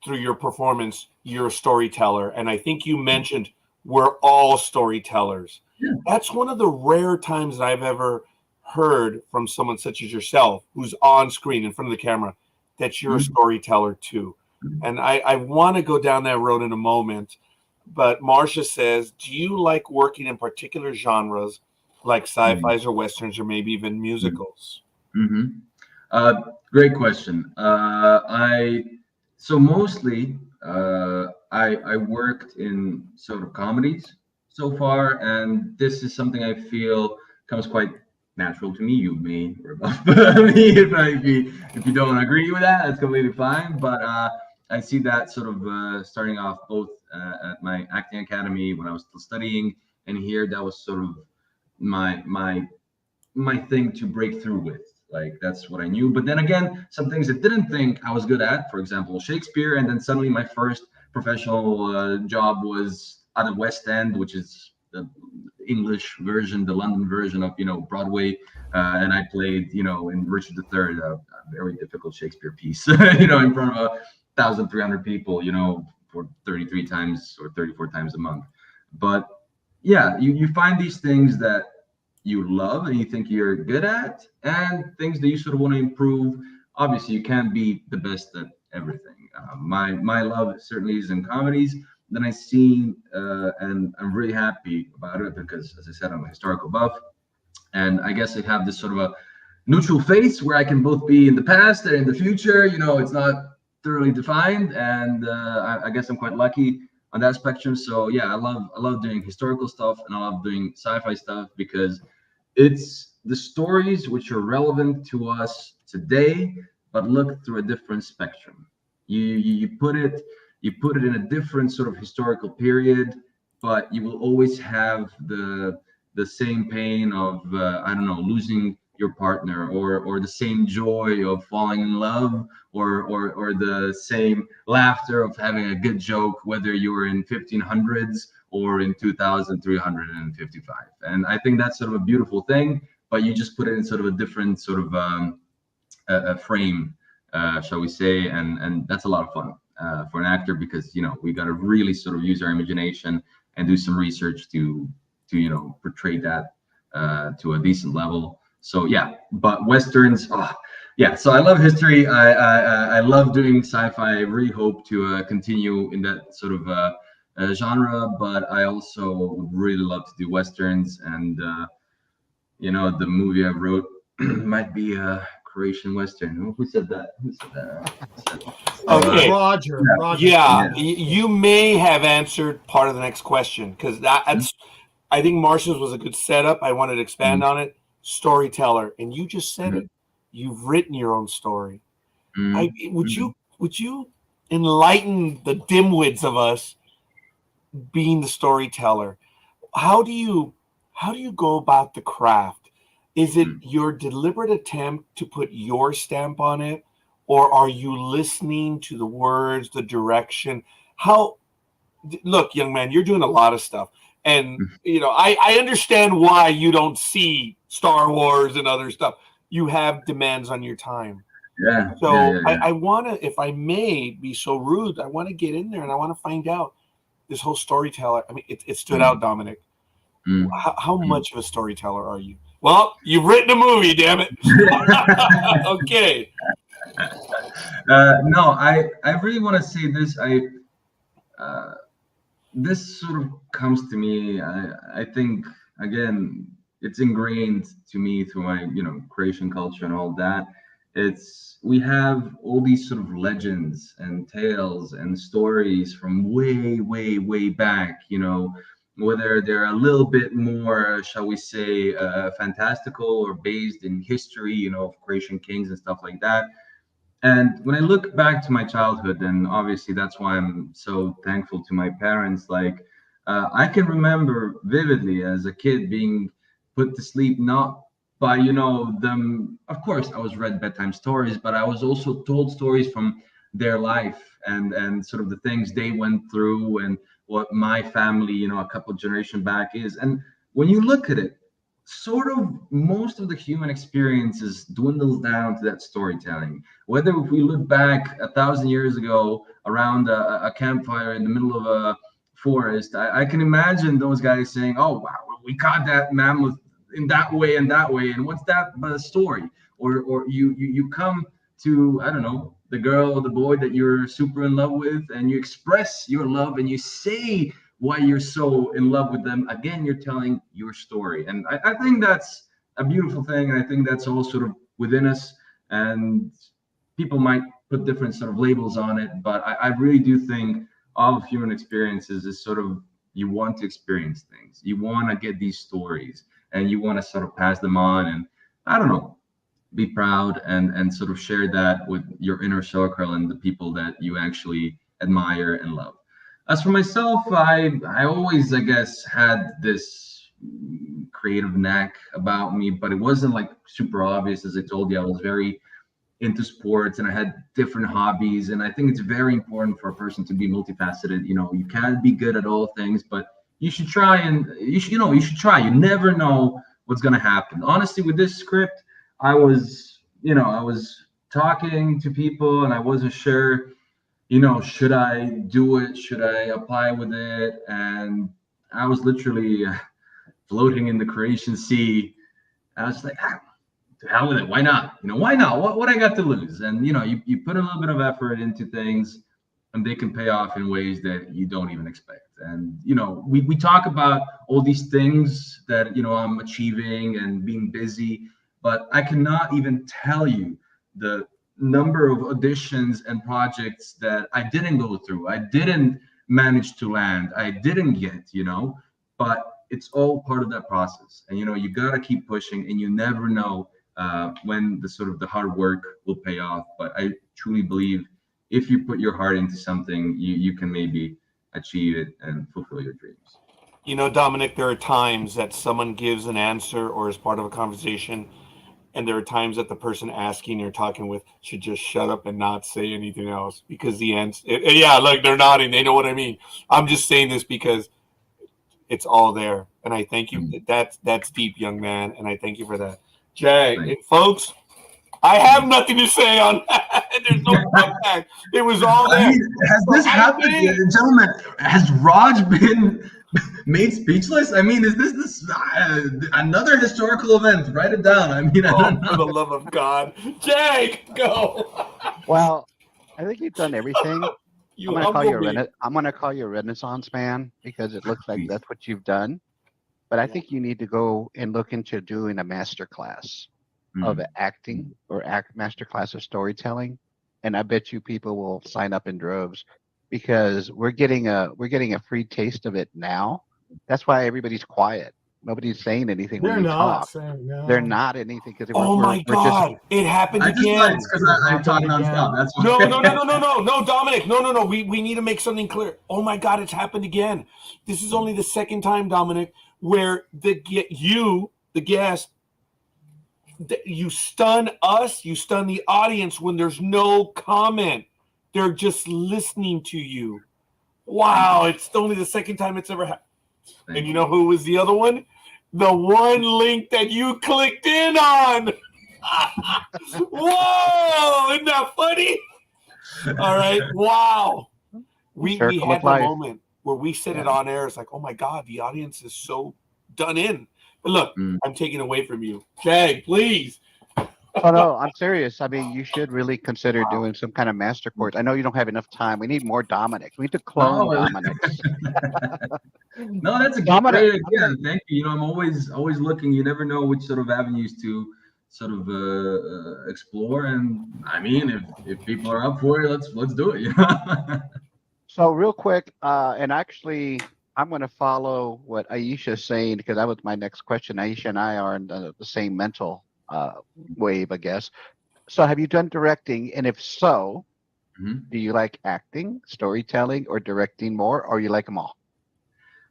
through your performance, you're a storyteller. And I think you mentioned we're all storytellers. Yeah. That's one of the rare times that I've ever heard from someone such as yourself, who's on screen in front of the camera, that you're a storyteller too. And I want to go down that road in a moment. But Marsha says, do you like working in particular genres like sci-fis or westerns, or maybe even musicals? Great question. So mostly I worked in sort of comedies so far, and this is something I feel comes quite natural to me. You may rebuff me if you don't agree with that. That's completely fine. But I see that sort of starting off both at my acting academy when I was still studying, and here that was sort of my thing to break through with. Like, that's what I knew. But then again, some things I didn't think I was good at, for example, Shakespeare, and then suddenly my first professional job was at the West End, which is the English version, the London version of Broadway, and I played in Richard III, a very difficult Shakespeare piece, in front of 1,300 people, for 33 times or 34 times a month. But yeah, you find these things that you love and you think you're good at, and things that you sort of want to improve. Obviously, you can't be the best at everything. My love certainly is in comedies. Then I see, and I'm really happy about it because, as I said, I'm a historical buff, and I guess I have this sort of a neutral face where I can both be in the past and in the future. It's not thoroughly defined, and I guess I'm quite lucky on that spectrum. So yeah, I love doing historical stuff, and I love doing sci-fi stuff because it's the stories which are relevant to us today, but look through a different spectrum. You put it in a different sort of historical period, but you will always have the same pain of losing your partner, or the same joy of falling in love, or the same laughter of having a good joke, whether you were in 1500s or in 2355. And I think that's sort of a beautiful thing, but you just put it in sort of a different sort of a frame, shall we say, and that's a lot of fun for an actor, because we got to really sort of use our imagination and do some research to portray that to a decent level. So yeah, but Westerns, so I love history. I love doing sci-fi. I really hope to continue in that sort of genre, but I also would really love to do Westerns. And the movie I wrote might be a Croatian Western. Who said that? Okay. Roger. Yeah, you may have answered part of the next question, because that's, I think Marcia's was a good setup. I wanted to expand on it. Storyteller, and you just said it. You've written your own story. Would you enlighten the dimwits of us being the storyteller? How do you go about the craft? Is it your deliberate attempt to put your stamp on it, or are you listening to the words, the direction? Look, young man, you're doing a lot of stuff. And, I understand why you don't see Star Wars and other stuff. You have demands on your time. Yeah. So yeah. I want to, if I may be so rude, I want to get in there and I want to find out this whole storyteller. I mean, it stood out, Dominik. How much of a storyteller are you? Well, you've written a movie, damn it. Okay. No, I really want to say this. This sort of comes to me. I think, again, it's ingrained to me through my Croatian culture and all that. We have all these sort of legends and tales and stories from way back, whether they're a little bit more, shall we say, fantastical or based in history, of Croatian kings and stuff like that. And when I look back to my childhood, and obviously that's why I'm so thankful to my parents, like I can remember vividly as a kid being put to sleep, not by, them. Of course, I was read bedtime stories, but I was also told stories from their life and sort of the things they went through and what my family, a couple of generations back is. And when you look at it, sort of most of the human experiences dwindles down to that storytelling. Whether if we look back 1,000 years ago around a campfire in the middle of a forest, I can imagine those guys saying, "Oh wow, we caught that mammoth in that way and that way, and what's that but a story?" Or you come to, I don't know, the girl or the boy that you're super in love with, and you express your love and you say why you're so in love with them. Again, you're telling your story. And I think that's a beautiful thing. I think that's all sort of within us, and people might put different sort of labels on it, but I really do think all of human experiences is sort of, you want to experience things, you want to get these stories, and you want to sort of pass them on, and I don't know, be proud and sort of share that with your inner circle and the people that you actually admire and love. As for myself, I always, I guess, had this creative knack about me, but it wasn't like super obvious. As I told you, I was very into sports and I had different hobbies. And I think it's very important for a person to be multifaceted. You can't be good at all things, but you should try, and you should try. You never know what's going to happen. Honestly, with this script, I was talking to people and I wasn't sure, should I do it? Should I apply with it? And I was literally floating in the Croatian sea. I was like, to hell with it. Why not? Why not? What I got to lose? And, you put a little bit of effort into things and they can pay off in ways that you don't even expect. And, we talk about all these things that, I'm achieving and being busy, but I cannot even tell you the number of auditions and projects that I didn't go through. I didn't manage to land. I didn't get, but it's all part of that process. And, you got to keep pushing, and you never know when the hard work will pay off. But I truly believe if you put your heart into something, you can maybe achieve it and fulfill your dreams. Dominik, there are times that someone gives an answer or is part of a conversation, and there are times that the person asking you're talking with should just shut up and not say anything else, because the answer, look, they're nodding. They know what I mean. I'm just saying this because it's all there. And I thank you. That's deep, young man. And I thank you for that. Jay, folks, I have nothing to say on that. There's no comeback. It was all there. Has this happened, gentlemen? Has Raj been made speechless? Is this another historical event? Write it down. I don't know. For the love of God. Jay, go. Well, I think you've done everything. I'm gonna call you a Renaissance man, because it looks like that's what you've done. But I think you need to go and look into doing a master class of acting or master class of storytelling, and I bet you people will sign up in droves, because we're getting a free taste of it now. That's why everybody's quiet. Nobody's saying anything. They're when you not talk. saying no. They're not anything, because it happened again. Because I'm talking nonstop. That's no, Dominik, no. We need to make something clear. Oh my God, it's happened again. This is only the second time, Dominik, where the guest, you stun us, you stun the audience when there's no comment. They're just listening to you. Wow, it's only the second time it's ever happened. And you know who was the other one? The one link that you clicked in on. Whoa, isn't that funny? All right, wow. We had the moment where we said it on air. It's like, oh my God, the audience is so done in. But look, I'm taking away from you. Jay, please. Oh, no, I'm serious. You should really consider doing some kind of master course. I know you don't have enough time. We need more Dominics. We need to clone Dominics. No, that's a great idea. Thank you. I'm always looking. You never know which sort of avenues to explore. And if people are up for it, let's do it. So real quick, and actually, I'm going to follow what Aisha is saying, because that was my next question. Aisha and I are in the same mental wave, I guess. So have you done directing? And if so, do you like acting, storytelling, or directing more, or you like them all?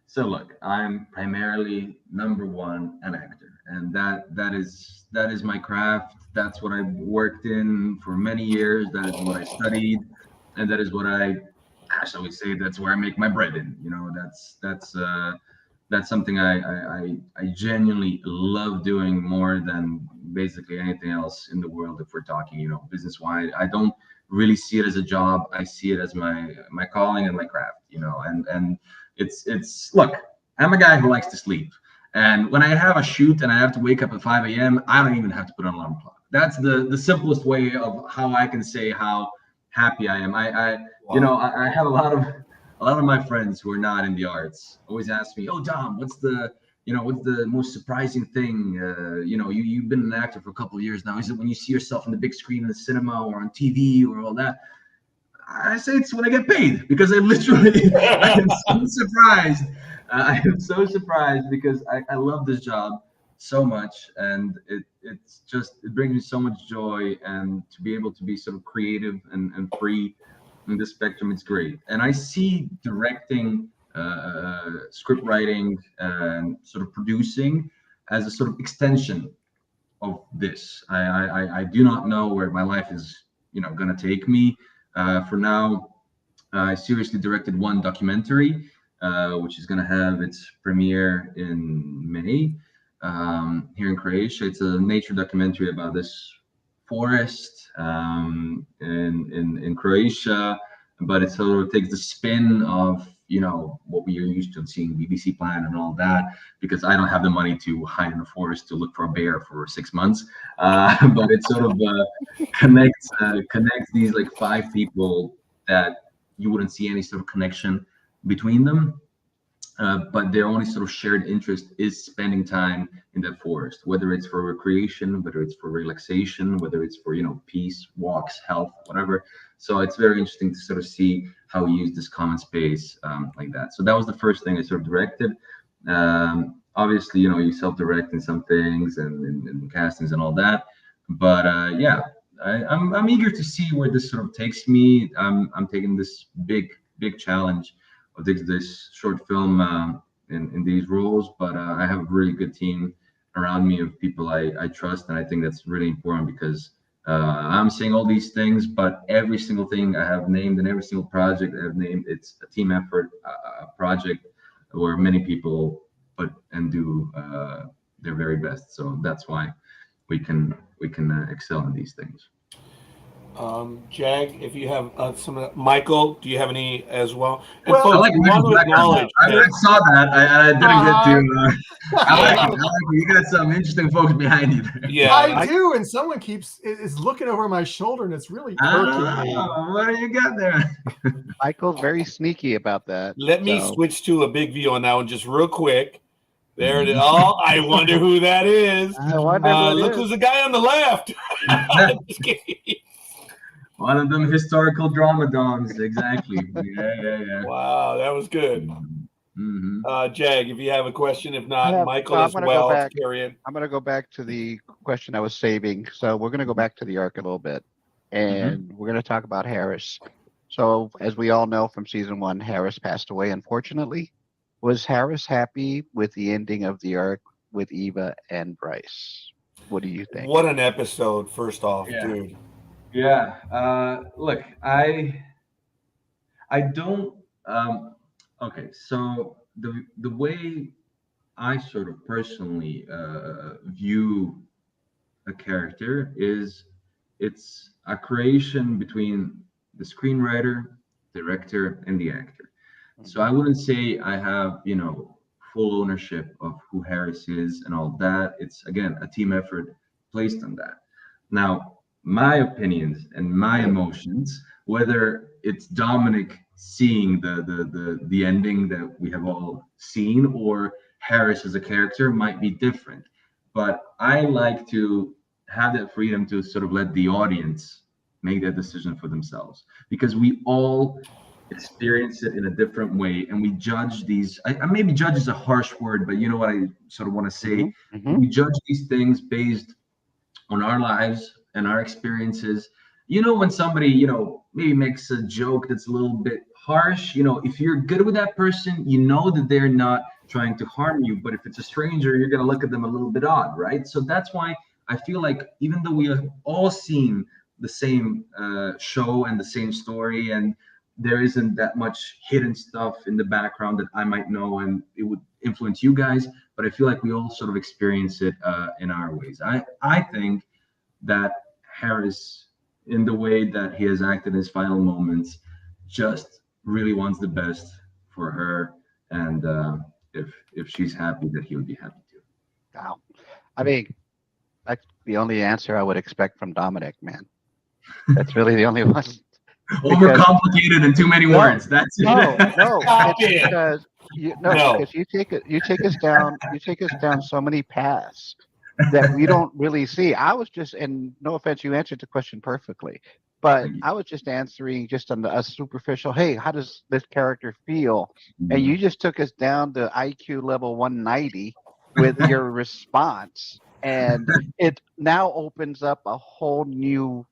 So look, I'm primarily number one an actor, and that is my craft. That's what I've worked in for many years. That is what I studied, and that is what shall we say, that's where I make my bread in. That's something I genuinely love doing more than basically anything else in the world. If we're talking, business wide, I don't really see it as a job. I see it as my calling and my craft. And it's look, I'm a guy who likes to sleep, and when I have a shoot and I have to wake up at 5 a.m., I don't even have to put an alarm clock. That's the simplest way of how I can say how happy I am. I have a lot of my friends who are not in the arts always ask me, "Oh, Dom, what's the most surprising thing? You've been an actor for a couple of years now. Is it when you see yourself on the big screen in the cinema or on TV or all that?" I say it's when I get paid, because I literally I am so surprised. I am so surprised because I love this job so much, and it brings me so much joy, and to be able to be sort of creative and free in this spectrum, it's great. And I see directing, script writing, and sort of producing as a sort of extension of this. I do not know where my life is going to take me. For now, I seriously directed one documentary, which is going to have its premiere in May here in Croatia. It's a nature documentary about this forest in Croatia, but it sort of takes the spin of what we are used to seeing BBC Planet and all that, because I don't have the money to hide in the forest to look for a bear for 6 months. But it sort of connects these like 5 people that you wouldn't see any sort of connection between them. But their only sort of shared interest is spending time in that forest, whether it's for recreation, whether it's for relaxation, whether it's for peace, walks, health, whatever. So it's very interesting to sort of see how we use this common space like that. So that was the first thing I sort of directed. Obviously, you self-direct in some things and castings and all that. But yeah, I'm eager to see where this sort of takes me. I'm taking this big challenge of this short film in these roles, but I have a really good team around me of people I trust, and I think that's really important, because I'm saying all these things, but every single thing I have named and every single project I have named, it's a team effort, a project where many people put and do their very best. So that's why we can excel in these things. Jag, if you have some, Michael, do you have any as well? And Well, folks, I like we want to acknowledge I saw that. I didn't get to. I like it. You got some interesting folks behind you there. Yeah, I do, and someone is looking over my shoulder, and it's really irking me. What do you got there? Michael's very sneaky about that. Let me switch to a big view on that one just real quick. There it is. Oh, I wonder who that is. I wonder look who's the guy on the left. Just kidding. One of them historical drama dons, exactly. Yeah. Wow, that was good. Mm-hmm. Jag, if you have a question, if not, Michael as well. Carry in. I'm going to go back to the question I was saving. So we're going to go back to the ARK a little bit, and we're going to talk about Harris. So as we all know from season 1, Harris passed away, unfortunately. Was Harris happy with the ending of the ARK with Eva and Bryce? What do you think? What an episode, first off, dude. Yeah. Look, I don't. Okay, so the way I sort of personally view a character is it's a creation between the screenwriter, director, and the actor. So I wouldn't say I have full ownership of who Harris is and all that. It's again a team effort placed on that. Now, my opinions and my emotions, whether it's Dominik seeing the ending that we have all seen, or Harris as a character, might be different. But I like to have that freedom to sort of let the audience make that decision for themselves, because we all experience it in a different way, and we judge these. Maybe judge is a harsh word, but you know what I sort of want to say. We judge these things based on our lives and our experiences. When somebody maybe makes a joke that's a little bit harsh, if you're good with that person, that they're not trying to harm you. But if it's a stranger, you're going to look at them a little bit odd, right? So that's why I feel like even though we have all seen the same show and the same story, and there isn't that much hidden stuff in the background that I might know and it would influence you guys, but I feel like we all sort of experience it in our ways. I think that Harris, in the way that he has acted in his final moments, just really wants the best for her, and if she's happy, that he would be happy too. Wow. I mean, that's the only answer I would expect from Dominik, man. That's really the only one. Overcomplicated in too many words. That's it. No. Because you take us down so many paths that we don't really see. I was just, and no offense, you answered the question perfectly, but I was just answering just on a superficial, hey, how does this character feel? And you just took us down to IQ level 190 with your response, and it now opens up a whole new,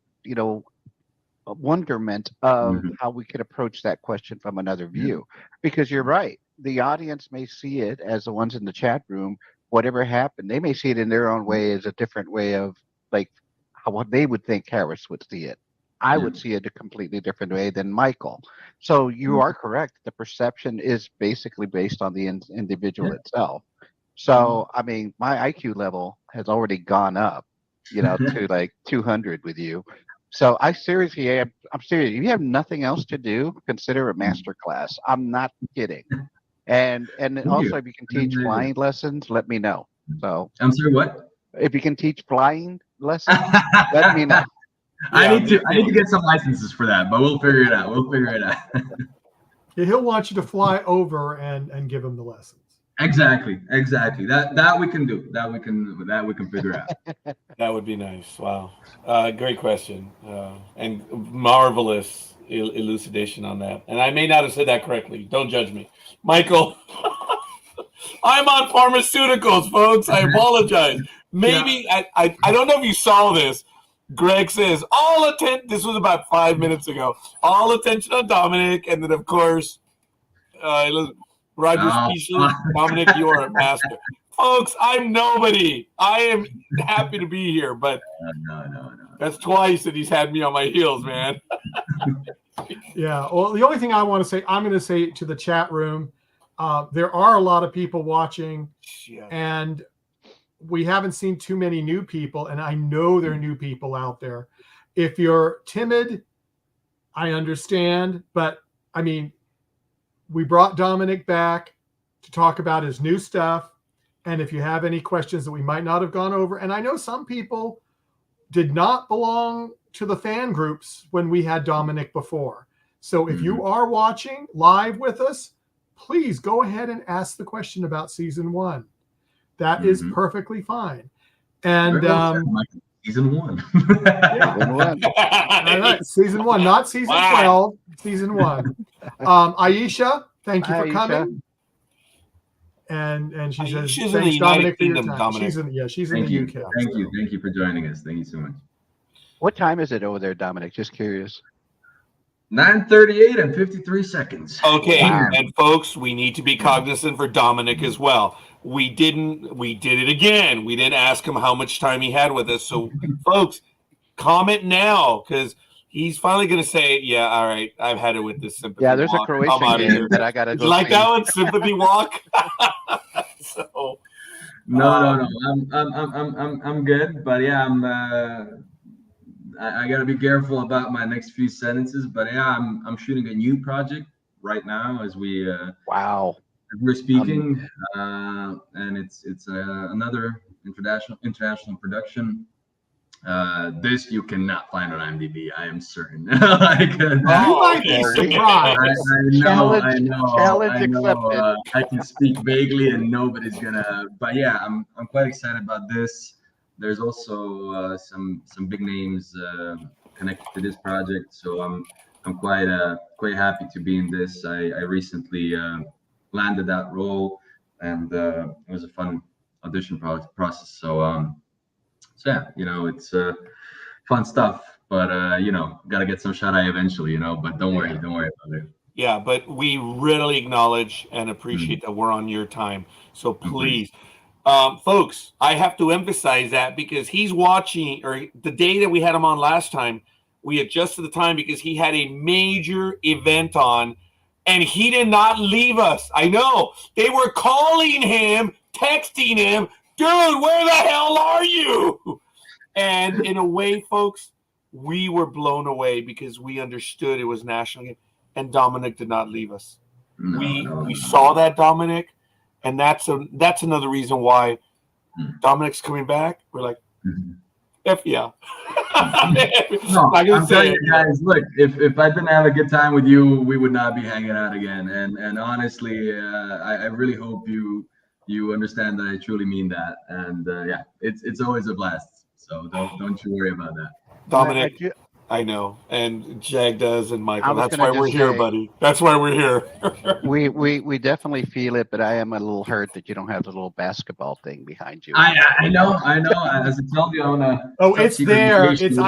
wonderment of how we could approach that question from another view. Because you're right, the audience may see it as the ones in the chat room. Whatever happened, they may see it in their own way as a different way of like how what they would think Harris would see it. I would see it a completely different way than Michael. So you are correct. The perception is basically based on the individual itself. So, I mean, my IQ level has already gone up, to like 200 with you. So I'm serious. If you have nothing else to do, consider a master class. I'm not kidding. And also, if you can teach flying lessons, let me know. So I'm sorry, what? If you can teach flying lessons, let me know. I need to get some licenses for that, but we'll figure it out. Yeah, he'll want you to fly over and give him the lessons. Exactly. That we can do. That we can figure out. That would be nice. Wow. Great question. And marvelous elucidation on that. And I may not have said that correctly. Don't judge me. Michael, I'm on pharmaceuticals, folks. I apologize. Maybe, I don't know if you saw this. Greg says, this was about 5 minutes ago, all attention on Dominik. And then, of course, Roger Spiegel, Dominik, you are a master. Folks, I'm nobody. I am happy to be here, but no. That's twice that he's had me on my heels, man. Yeah, well, the only thing I want to say, I'm going to say to the chat room, there are a lot of people watching, and we haven't seen too many new people, and I know there are new people out there. If you're timid, I understand, but I mean, we brought Dominik back to talk about his new stuff, and if you have any questions that we might not have gone over, and I know some people did not belong to the fan groups when we had Dominik before. So if you are watching live with us, please go ahead and ask the question about season 1. That is perfectly fine. And season 1. Yeah. All right, season 1, not season 12, season 1. Aisha, thank you for coming. And she says, she's thanks, in the Dominik, for your Kingdom, time. Dominik. She's in the UK. Thank you for joining us. Thank you so much. What time is it over there, Dominik? Just curious. 9:38 and 53 seconds. Okay, and folks, we need to be cognizant for Dominik as well. We did it again. We didn't ask him how much time he had with us. So, folks, comment now, because he's finally going to say, yeah, all right, I've had it with this sympathy walk. Yeah, there's a Croatian game that I got to go like see. that one, sympathy walk? So, no. I'm good, but yeah, I got to be careful about my next few sentences. But yeah, I'm shooting a new project right now as we're speaking, and it's another international production. This you cannot find on IMDb. I am certain. You might be surprised. I know. Accepted. I can speak vaguely, and nobody's gonna. But yeah, I'm quite excited about this. There's also some big names connected to this project, so I'm quite happy to be in this. I recently landed that role, and it was a fun audition process. So yeah, it's fun stuff, but gotta get some shut eye eventually, but don't worry about it. Yeah, but we really acknowledge and appreciate that we're on your time. So please, folks, I have to emphasize that because he's watching, or the day that we had him on last time, we adjusted the time because he had a major event on, and he did not leave us. I know. They were calling him, texting him, dude, where the hell are you? And in a way, folks, we were blown away because we understood it was national game, and Dominik did not leave us. We saw that, Dominik, and that's another reason why Dominik's coming back. We're like, F yeah. I'm telling you guys, look, if I didn't have a good time with you, we would not be hanging out again. And honestly, I really hope you understand that I truly mean that. And yeah, it's always a blast. So don't you worry about that. Dominik, I know, and Jag does, and Michael. That's why we're here, buddy. That's why we're here. we definitely feel it, but I am a little hurt that you don't have the little basketball thing behind you. I know. As I told you, it's there. It's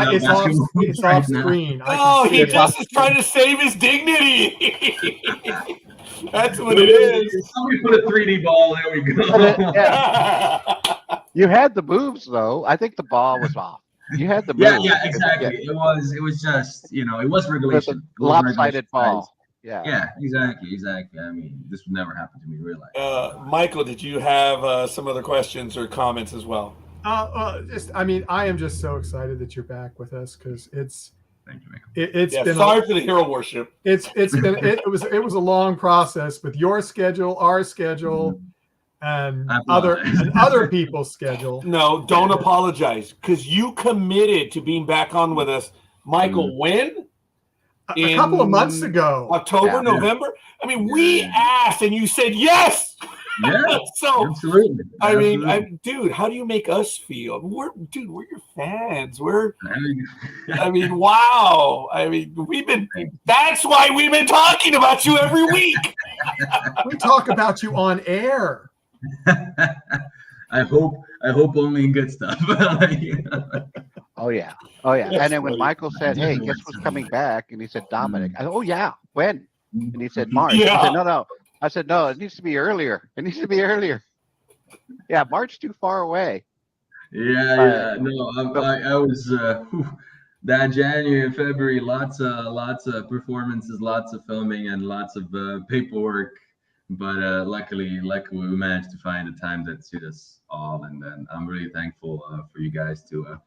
off screen. Oh, he just is trying to save his dignity. That's what it is. Somebody put a 3D ball. There we go. You had the moves, though. I think the ball was off. You had the Yeah, move. yeah, exactly. Yeah. It was just, it was regulation. It was a lopsided ball. Yeah, exactly. I mean, this would never happen to me in real life. Michael, did you have some other questions or comments as well? I am just so excited that you're back with us because Thank you, Michael. it's been sorry for the hero worship. It was a long process with your schedule, our schedule, and other people's schedule. No, don't apologize because you committed to being back on with us, Michael. When? A couple of months ago. October, November. I mean, we asked and you said yes. Yeah. So absolutely. I mean, dude, how do you make us feel? We're your fans. I mean, wow. I mean, that's why we've been talking about you every week. We talk about you on air. I hope only in good stuff. Oh yeah. And then when Michael said, "Hey, guess who's coming back?" and he said, "Dominik," I said, "Oh yeah, when?" And he said, "March." Yeah. I said, "No." I said, "No, it needs to be earlier. Yeah, March too far away. Yeah. No, I was that January and February, lots of performances, lots of filming, and lots of paperwork. But luckily, we managed to find a time that suits us all, and then I'm really thankful for you guys to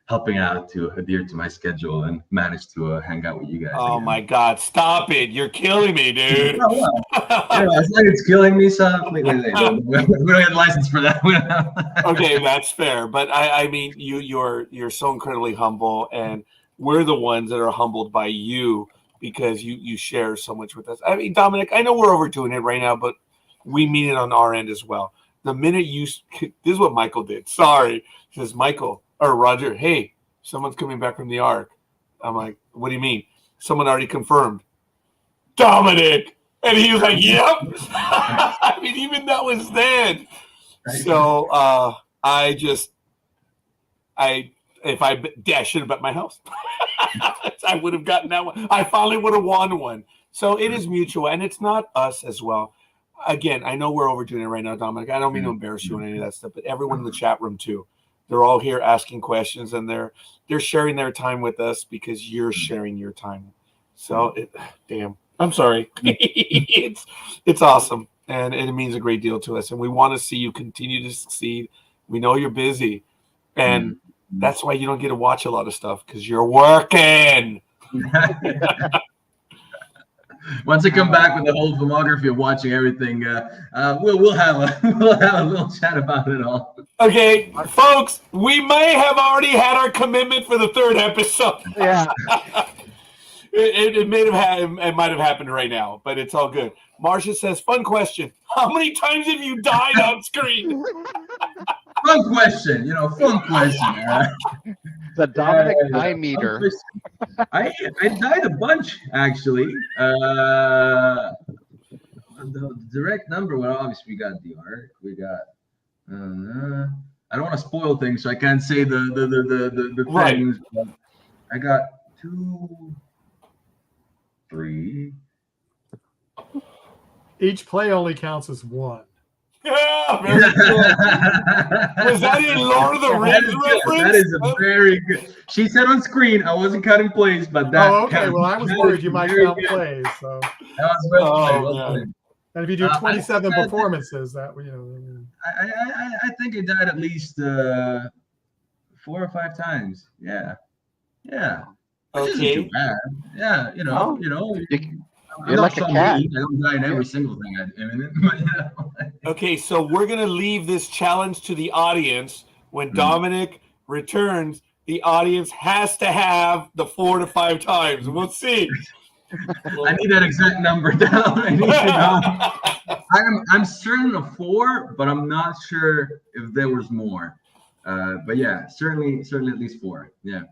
helping out to adhere to my schedule and manage to hang out with you guys. Oh again. my God! Stop it! You're killing me, dude. It's like it's killing me. So wait. We don't have a license for that. Okay, that's fair. But I mean, you're so incredibly humble, and we're the ones that are humbled by you because you share so much with us. I mean, Dominik, I know we're overdoing it right now, but we mean it on our end as well. The minute this is what Michael did. Sorry, he says Michael. Or Roger, hey, someone's coming back from the ARK. I'm like, what do you mean? Someone already confirmed. Dominik. And he was like, yep. I mean, even that was then. So I should have bet my house. I would have gotten that one. I finally would have won one. So it is mutual, and it's not us as well. Again, I know we're overdoing it right now, Dominik. I don't mean to embarrass you on any of that stuff, but everyone in the chat room too. They're all here asking questions, and they're sharing their time with us because you're sharing your time. So, damn, I'm sorry. It's awesome, and it means a great deal to us. And we want to see you continue to succeed. We know you're busy, and that's why you don't get to watch a lot of stuff because you're working. Once I come back with the whole filmography of watching everything, we'll have a little chat about it all. Okay, folks, we may have already had our commitment for the third episode. Yeah, it might have happened right now, but it's all good. Marcia says, "Fun question: how many times have you died on screen?" Fun question. the Dominik time meter. I died a bunch actually. The direct number. Well, obviously we got the ARK. We got. I don't want to spoil things, so I can't say the right. things. But I got 2, 3. Each play only counts as one. Yeah, very good. Was that in Lord of the Rings reference? That is a very good. She said on screen, I wasn't cutting plays, but that. Oh, okay. Well, I was worried you might count plays. So. That was well played. And if you do 27 performances, that I think I died at least 4 or 5 times. Yeah. Okay. Yeah, You're like a cat. I don't die in every single thing Okay, so we're gonna leave this challenge to the audience. When Dominik returns, the audience has to have the 4 to 5 times. We'll see. I need that exact number down. I need to know. I'm certain of 4, but I'm not sure if there was more. But yeah, certainly at least 4. Yeah.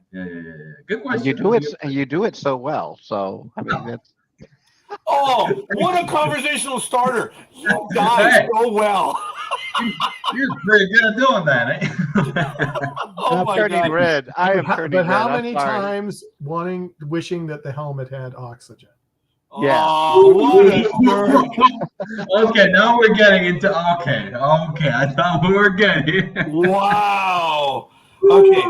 Good question. And you do it so well. So I mean, that's. Oh, what a conversational starter! You guys so well. You're pretty good at doing that, eh? I'm turning red. I am turning red. But how many times wishing that the helmet had oxygen? Yeah. Oh, what okay, now we're getting into okay. I thought we were good here. Wow. Okay.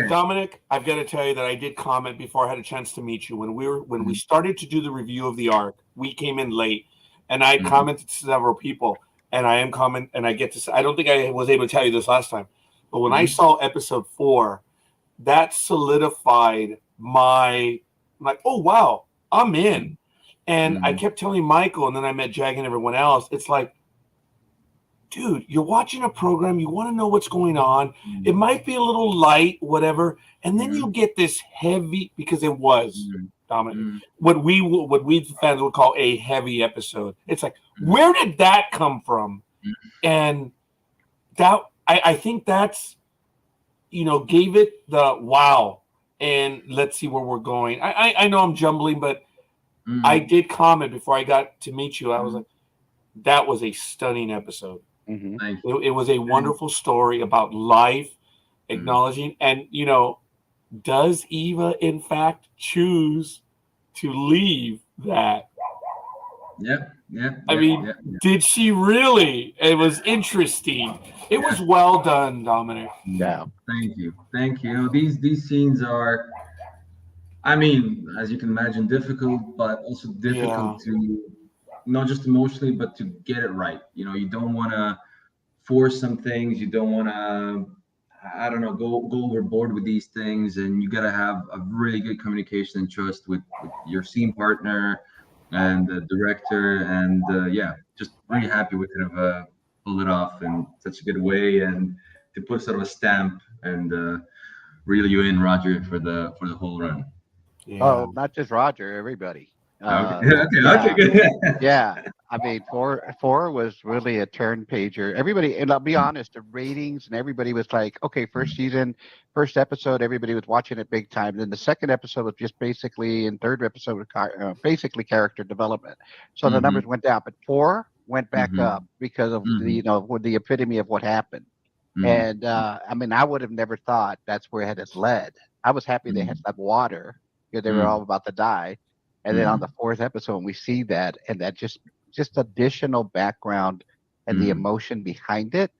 Dominik, I've got to tell you that I did comment before I had a chance to meet you. When we started to do the review of the ARK, we came in late, and I commented to several people, and I get to say, I don't think I was able to tell you this last time, but when I saw episode 4, that solidified my oh wow, I'm in. And I kept telling Michael, and then I met Jag and everyone else. It's like, dude, you're watching a program. You want to know what's going on. It might be a little light, whatever. And then you get this heavy, because it was, Dominic, what we fans would call a heavy episode. It's like, where did that come from? And that, I think that's, gave it the wow. And let's see where we're going. I know I'm jumbling, but I did comment before I got to meet you. I was like, that was a stunning episode. It was a wonderful story about life, acknowledging, and does Eva in fact choose to leave that? I mean, did she really? It was interesting. It was well done, Dominik. Yeah. Thank you. These scenes are, I mean, as you can imagine, difficult, but also difficult to not just emotionally, but to get it right. You don't want to force some things. You don't want to, I don't know, go overboard with these things. And you got to have a really good communication and trust with your scene partner and the director. And just really happy we could have pulled it off in such a good way, and to put sort of a stamp and reel you in, Roger, for the whole run. Oh, not just Roger, everybody. Okay, good. Yeah, I mean, four was really a turn pager. Everybody, and I'll be honest, the ratings and everybody was like, okay, first season, first episode, everybody was watching it big time. Then the second episode was just basically, and third episode was basically character development. So the numbers went down, but 4 went back up because of the epitome of what happened. And I mean, I would have never thought that's where it has led. I was happy they had that water. They were all about to die. And then on the 4th episode, we see that, and that just additional background and the emotion behind it.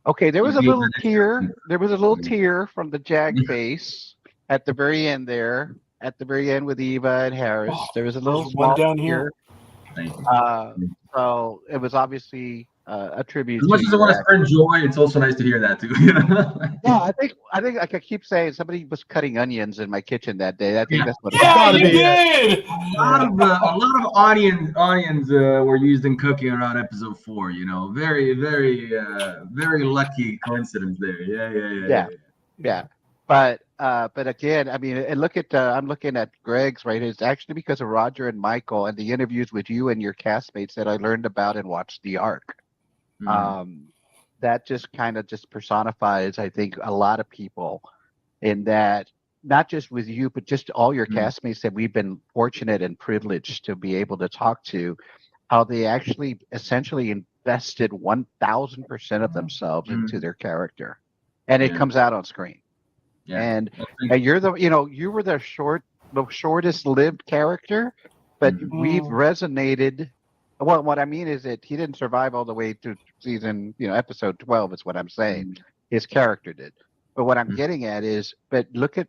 Okay, there was a little tear. There was a little tear from the Jag face at the very end there. At the very end with Eva and Harris. There was a little small down tear. So it was obviously a tribute. As much as I want to spread joy, it's also nice to hear that too. Yeah, I think like I keep saying, somebody was cutting onions in my kitchen that day. I think that's what. Yeah, you did. A lot of onions were used in cooking around episode 4. Very, very, very lucky coincidence there. Yeah. But again, I mean, and look at I'm looking at Greg's, right. It's actually because of Roger and Michael and the interviews with you and your castmates that I learned about and watched the ARK. That just kind of just personifies, I think, a lot of people in that, not just with you, but just all your castmates that we've been fortunate and privileged to be able to talk to, how they actually essentially invested 1,000% of themselves into their character, and it comes out on screen. And you're you were the shortest lived character, but we've resonated. Well, what I mean is that he didn't survive all the way to season, episode 12 is what I'm saying. His character did. But what I'm getting at is, but look at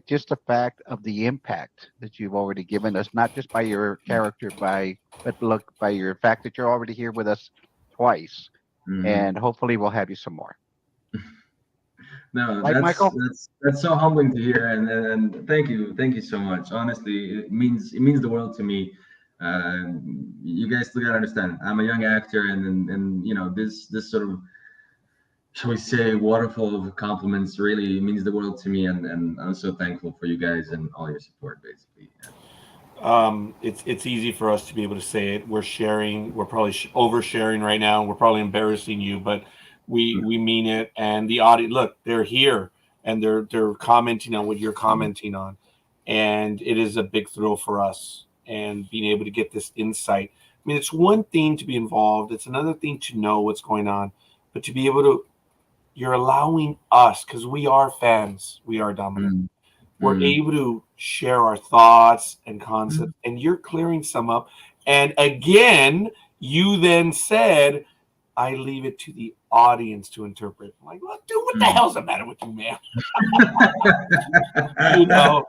just the fact of the impact that you've already given us, not just by your character, but look by your fact that you're already here with us twice, and hopefully we'll have you some more. No, Michael? That's so humbling to hear, and thank you so much. Honestly, it means the world to me. You guys still gotta understand, I'm a young actor, and this sort of, shall we say, waterfall of compliments really means the world to me, and I'm so thankful for you guys and all your support, basically. It's easy for us to be able to say it. We're sharing. We're probably oversharing right now. We're probably embarrassing you, but we mean it. And the audience, look, they're here and they're commenting on what you're commenting on, and it is a big thrill for us. And being able to get this insight. I mean, it's one thing to be involved. It's another thing to know what's going on, but to be able to, you're allowing us, because we are fans. We are Dominik. We're able to share our thoughts and concepts, and you're clearing some up. And again, you then said, I leave it to the audience to interpret. I'm like, well, dude, what the hell's the matter with you, man? You know.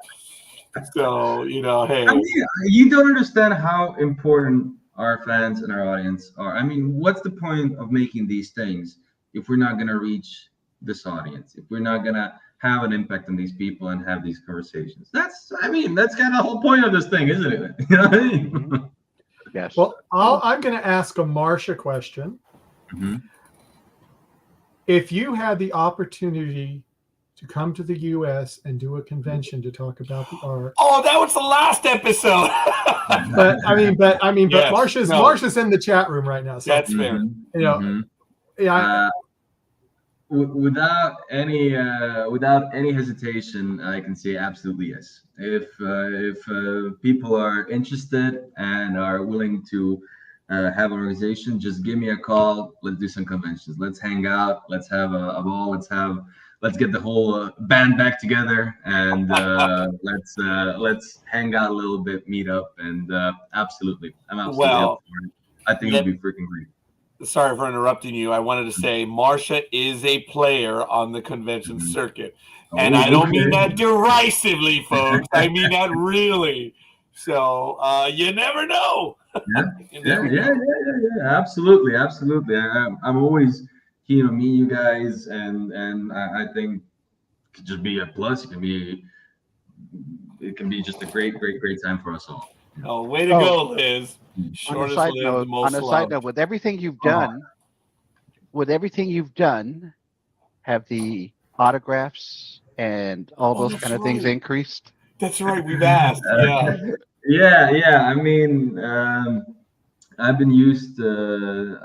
So, you know, hey. I mean, you don't understand how important our fans and our audience are. I mean, what's the point of making these things if we're not going to reach this audience, if we're not going to have an impact on these people and have these conversations? That's kind of the whole point of this thing, isn't it? You know what I mean? Yes. Well, I'm going to ask a Marcia question. Mm-hmm. If you had the opportunity to come to the U.S. and do a convention to talk about the ARK. Oh, that was the last episode. but Marcia's in the chat room right now. So, that's fair. You know, without any hesitation, I can say absolutely yes. If people are interested and are willing to have an organization, just give me a call. Let's do some conventions. Let's hang out. Let's have a ball. Let's get the whole band back together, and let's hang out a little bit, meet up, and absolutely, I'm absolutely up for it. I think it'd be freaking great. Sorry for interrupting you. I wanted to say Marcia is a player on the convention circuit, and I don't mean that derisively, folks. I mean that really. So you never know. Yeah, absolutely. I'm always keen to meet you guys, and I think it could just be a plus. It can be just a great time for us all. Oh, way to go, Liz. On a side note, with everything you've done, have the autographs and all those kind of things increased? That's right. We've asked. Yeah. I mean, I've been used to,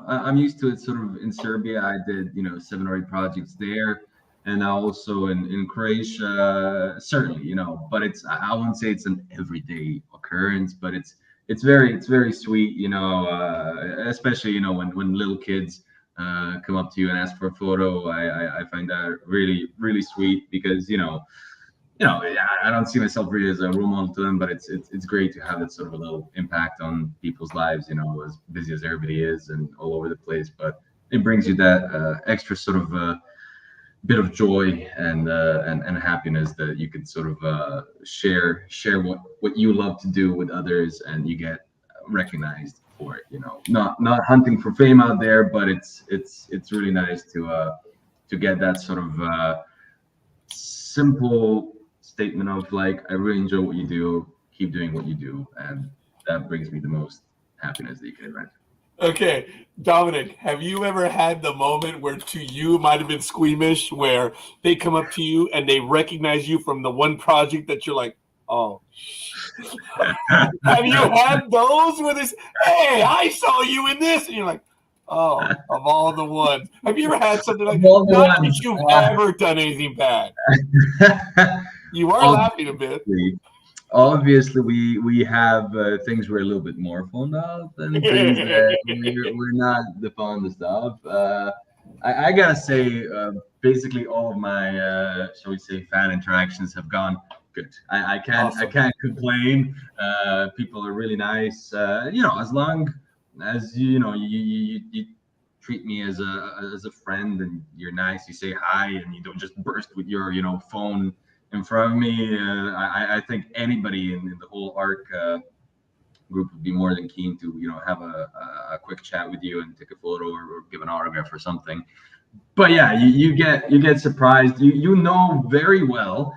I'm used to it sort of in Serbia. I did, 7 or 8 projects there. And also in Croatia, certainly, but I wouldn't say it's an everyday occurrence, but it's very sweet, especially, when little kids come up to you and ask for a photo. I find that really, really sweet because, I don't see myself really as a role model to them, but it's great to have that sort of a little impact on people's lives, as busy as everybody is and all over the place. But it brings you that extra sort of bit of joy and happiness that you can sort of share what you love to do with others, and you get recognized for it. Not hunting for fame out there, but it's really nice to get that sort of simple statement of like, I really enjoy what you do, keep doing what you do, and that brings me the most happiness that you can imagine. Okay, Dominik, have you ever had the moment where to you might have been squeamish, where they come up to you and they recognize you from the one project that you're like, oh. Have you had those where this, hey, I saw you in this, and you're like, oh, of all the ones. Have you ever had something like that? Not that you've ever done anything bad. You are laughing a bit. Obviously, we have things we're a little bit more fond of and things that we're not the fondest of. I gotta say, basically all of my, shall we say, fan interactions have gone good. I can't complain. People are really nice. As long as you treat me as a friend and you're nice, you say hi, and you don't just burst with your phone in front of me. I think anybody in the whole ARK group would be more than keen to have a quick chat with you and take a photo or give an autograph or something. But yeah, you get surprised. You know very well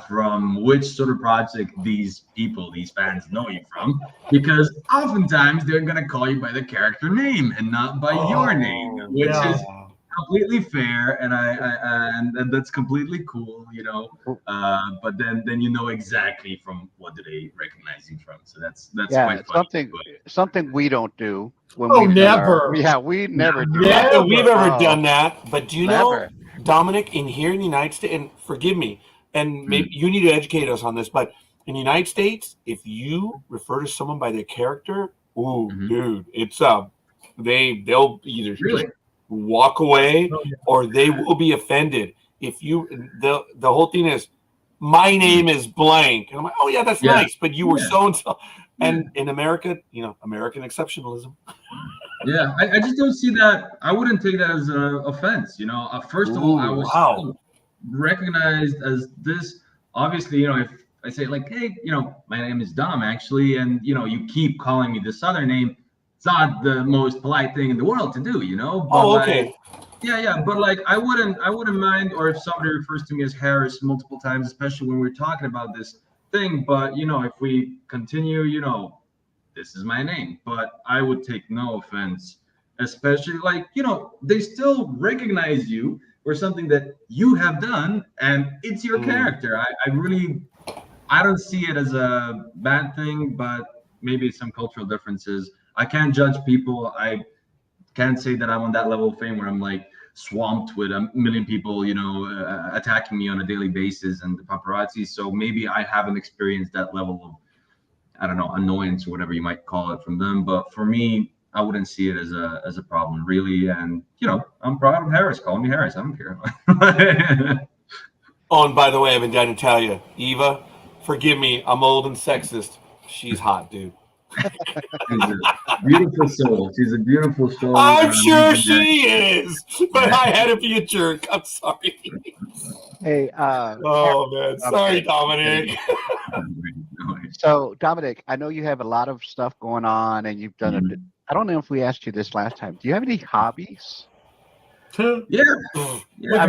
from which sort of project these fans know you from, because oftentimes they're gonna call you by the character name and not by your name, which is completely fair, and and that's completely cool, but then you know exactly from what do they recognize you from. So that's quite funny. Something we don't do. We never do. Not that we've ever done that. But do you know, Dominik, here in the United States, and forgive me, and maybe you need to educate us on this, but in the United States, if you refer to someone by their character, dude, it's they'll either walk away or they will be offended. If you the whole thing is, my name is blank, and I'm like, oh yeah, that's nice, but you were so and so. And in America, American exceptionalism. Yeah, I just don't see that. I wouldn't take that as an offense. First of all, I was still recognized as this. Obviously, if I say like, hey, my name is Dom actually, and you keep calling me this other name, it's not the most polite thing in the world to do, But okay. Yeah, but like I wouldn't mind, or if somebody refers to me as Harris multiple times, especially when we're talking about this thing. But if we continue, this is my name. But I would take no offense, especially like they still recognize you for something that you have done, and it's your character. I don't see it as a bad thing, but maybe some cultural differences. I can't judge people. I can't say that I'm on that level of fame where I'm like swamped with a million people, attacking me on a daily basis and the paparazzi. So maybe I haven't experienced that level of, I don't know, annoyance or whatever you might call it from them. But for me, I wouldn't see it as a problem really. And I'm proud of Harris. Call me Harris. I don't care. Oh, and by the way, I've been down to tell you, Eva, forgive me, I'm old and sexist. She's hot, dude. She's a beautiful soul. She's a beautiful soul. I'm sure she is, but I had to be a jerk. I'm sorry. Hey, oh man, sorry, Dominik. So, Dominik, I know you have a lot of stuff going on, and you've done I don't know if we asked you this last time. Do you have any hobbies? Yeah. I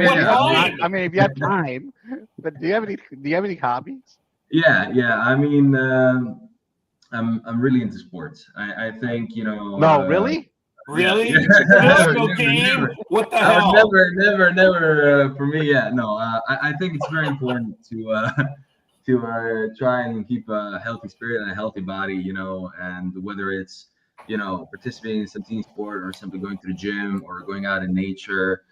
mean, if you have time, but do you have any hobbies? Yeah. I mean, I'm really into sports. I think No, really? Really? Never. What the hell? Never. For me, yeah. No. I think it's very important to try and keep a healthy spirit and a healthy body. And whether it's participating in some team sport or simply going to the gym or going out in nature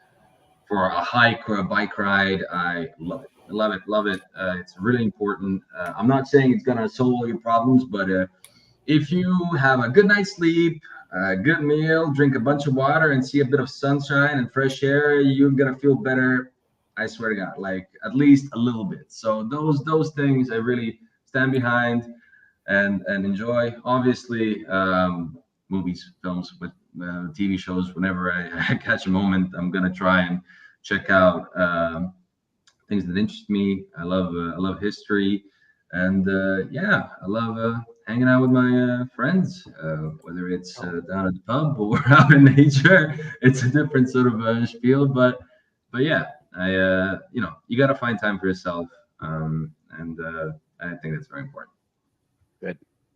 for a hike or a bike ride, I love it. Love it. It's really important. I'm not saying it's gonna solve all your problems, but if you have a good night's sleep, a good meal, drink a bunch of water, and see a bit of sunshine and fresh air, you're gonna feel better. I swear to God, like at least a little bit. So those things I really stand behind and enjoy. Obviously, movies, films, with TV shows. Whenever I catch a moment, I'm gonna try and check out things that interest me. I love history, and I love hanging out with my friends. Whether it's down at the pub or out in nature, it's a different sort of spiel. But yeah, you got to find time for yourself, and I think that's very important.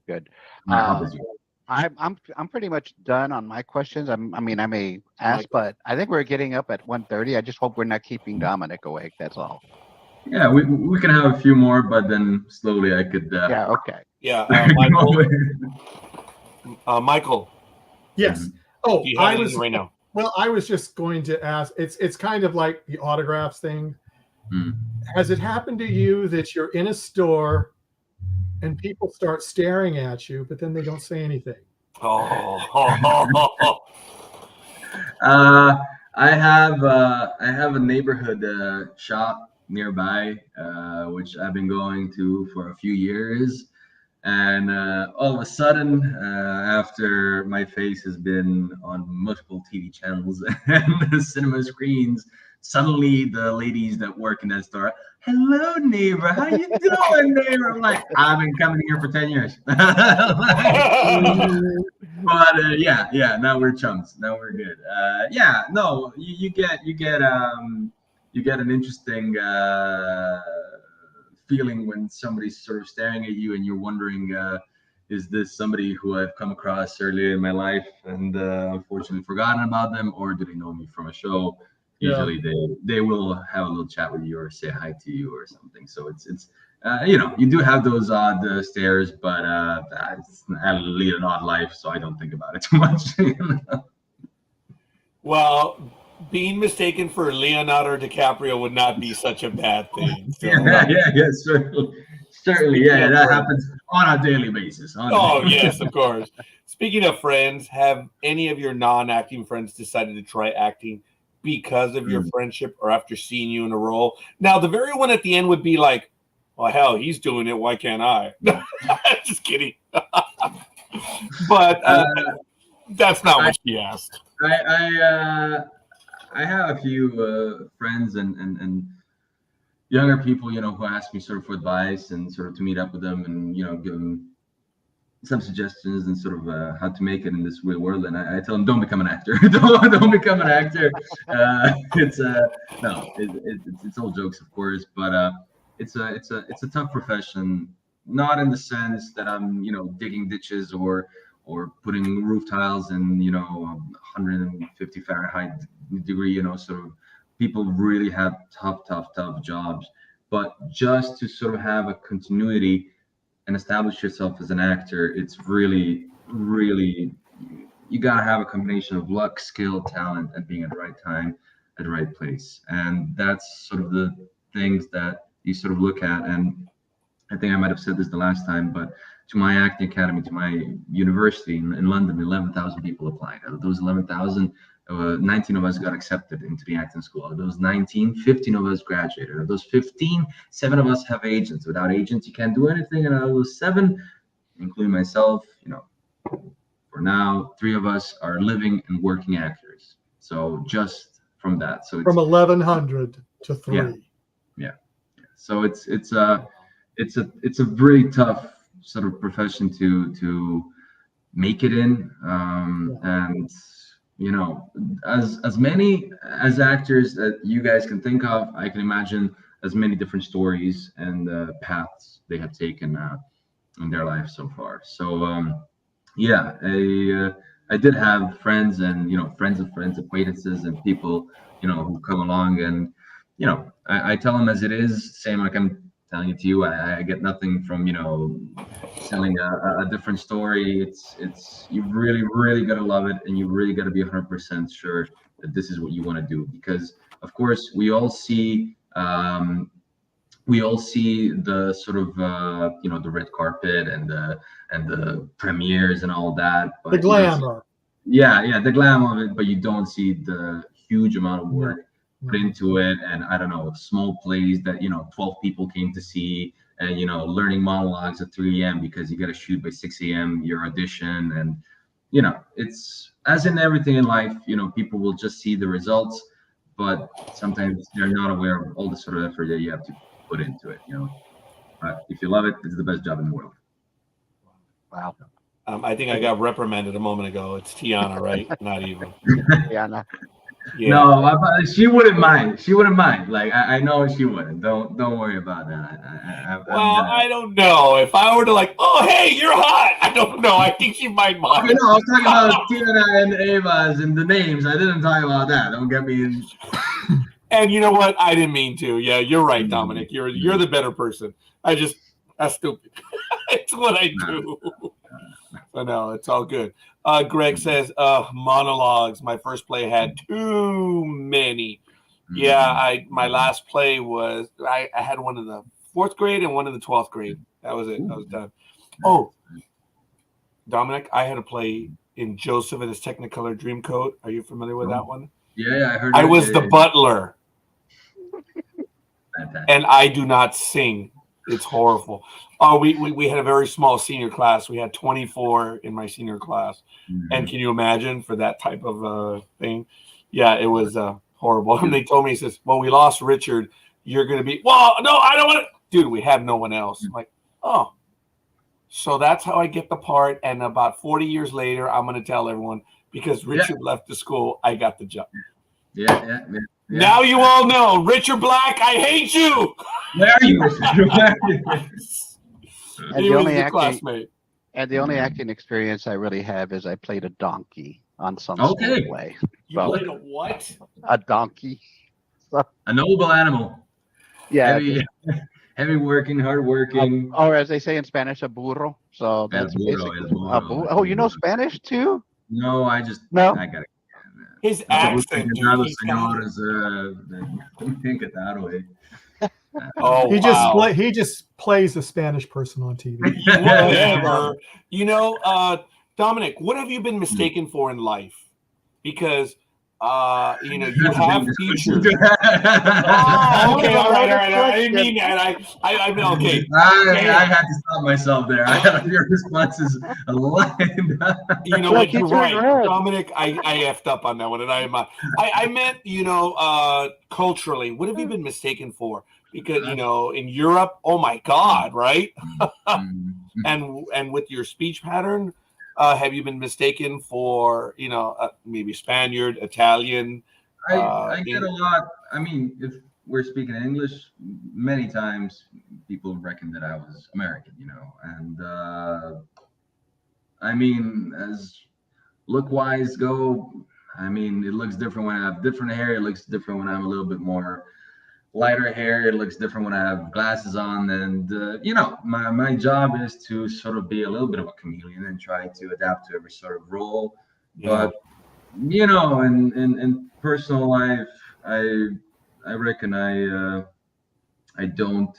Good. How about you? I'm pretty much done on my questions. I may ask, but I think we're getting up at 1:30. I just hope we're not keeping Dominik awake. That's all. Yeah, we can have a few more, but then slowly I could. Yeah. Okay. Yeah, Michael. Yes. Oh, I was right now. Well, I was just going to ask. It's kind of like the autographs thing. Has it happened to you that you're in a store and people start staring at you, but then they don't say anything? I have a neighborhood shop nearby, which I've been going to for a few years, and all of a sudden, after my face has been on multiple TV channels and cinema screens, suddenly the ladies that work in that store, hello neighbor, how you doing neighbor? I'm like, I've been coming here for 10 years. But now we're chums. Now we're good. You get an interesting feeling when somebody's sort of staring at you and you're wondering, is this somebody who I've come across earlier in my life and unfortunately forgotten about them, or do they know me from a show? Usually they will have a little chat with you or say hi to you or something. So it's you do have those odd stares, but I lead an odd life, so I don't think about it too much. Well, being mistaken for Leonardo DiCaprio would not be such a bad thing. So. Certainly. Yeah, that happens on a daily basis. Yes, of course. Speaking of friends, have any of your non-acting friends decided to try acting because of your friendship or after seeing you in a role? Now, the very one at the end would be like, well, hell, he's doing it. Why can't I? Just kidding. But That's not what she asked. I have a few friends and younger people, who ask me sort of for advice and sort of to meet up with them and give them some suggestions and sort of how to make it in this real world. And I tell them, don't become an actor. don't become an actor. It's all jokes, of course, but it's a tough profession. Not in the sense that I'm digging ditches or putting roof tiles in 150 Fahrenheit degree. Sort of people really have tough jobs, but just to sort of have a continuity and establish yourself as an actor, it's really you gotta have a combination of luck, skill, talent, and being at the right time at the right place. And that's sort of the things that you sort of look at. And I think I might have said this the last time, but to my acting academy, to my university in London, 11,000 people applied. Out of those 11,000, 19 of us got accepted into the acting school. Out of those 19, 15 of us graduated. Out of those 15, 7 of us have agents. Without agents, you can't do anything. And out of those 7, including myself, for now, 3 of us are living and working actors. So just from that, so it's, from 1,100 to 3. Yeah. So it's a really tough sort of profession to make it in, and as many as actors that you guys can think of, I can imagine as many different stories and paths they have taken in their life so far. So I did have friends and friends of friends, acquaintances, and people who come along, and I tell them as it is, same like I'm telling it to you. I get nothing from selling a different story. It's you really gotta love it, and you really gotta be 100% sure that this is what you want to do, because of course we all see the sort of the red carpet and the premieres and all that, but the glamour. The glamour of it, but you don't see the huge amount of work put into it. And I don't know, small plays that 12 people came to see, and learning monologues at 3 a.m. because you got to shoot by 6 a.m. your audition. And it's as in everything in life, people will just see the results, but sometimes they're not aware of all the sort of effort that you have to put into it. But if you love it, it's the best job in the world. Wow. I think I got reprimanded a moment ago. It's Tiana, right? Not even. Tiana. Yeah. No, she wouldn't mind. She wouldn't mind. Like I know she wouldn't. Don't worry about that. I don't know. If I were to oh hey, you're hot. I don't know. I think she might mind. I was talking about Tiana and Ava's and the names. I didn't talk about that. Don't get me. And you know what? I didn't mean to. Yeah, you're right, Dominik. You're the better person. That's stupid. It's what I do. But no, it's all good. Greg says, monologues. My first play had too many. Yeah, my last play was I had one in the 4th grade and one in the 12th grade. That was it. I was done. Oh, Dominik, I had a play in Joseph and his Technicolor Dreamcoat. Are you familiar with that one? Yeah, I heard. I was the butler. Fantastic. And I do not sing. It's horrible. We had a very small senior class. We had 24 in my senior class. And can you imagine for that type of thing? Yeah, it was horrible. And they told me, he says, well, we lost Richard. You're going to be, well, no, I don't want to. Dude, we have no one else. I'm like, oh. So that's how I get the part. And about 40 years later, I'm going to tell everyone, because Richard left the school, I got the job. Yeah. Now you all know, Richard Black, I hate you. Where are you, Richard? He was the classmate. And the only acting experience I really have is I played a donkey on some sort of way. You played a what? A donkey. A noble animal. Yeah. Heavy working, hard working. Or as they say in Spanish, a burro. So that's basically a burro. Oh, you know Spanish too? No, I got it. His accent, dude. Oh, he just plays a Spanish person on TV. Whatever. Dominik, what have you been mistaken for in life? Because You have features. Okay, all right. I didn't mean that. I mean, okay. I had to stop myself there. I had your responses lined up. You know what? You're right, Dominik. I effed up on that one, and I meant, culturally, what have you been mistaken for? Because in Europe, oh my God, right? and with your speech pattern, have you been mistaken for maybe Spaniard, Italian? I get a lot. I mean, if we're speaking English, many times people reckon that I was American, and I mean, as look-wise go, I mean, it looks different when I have different hair. It looks different when I'm a little bit more lighter hair. It looks different when I have glasses on, and my job is to sort of be a little bit of a chameleon and try to adapt to every sort of role. But in personal life, I reckon I don't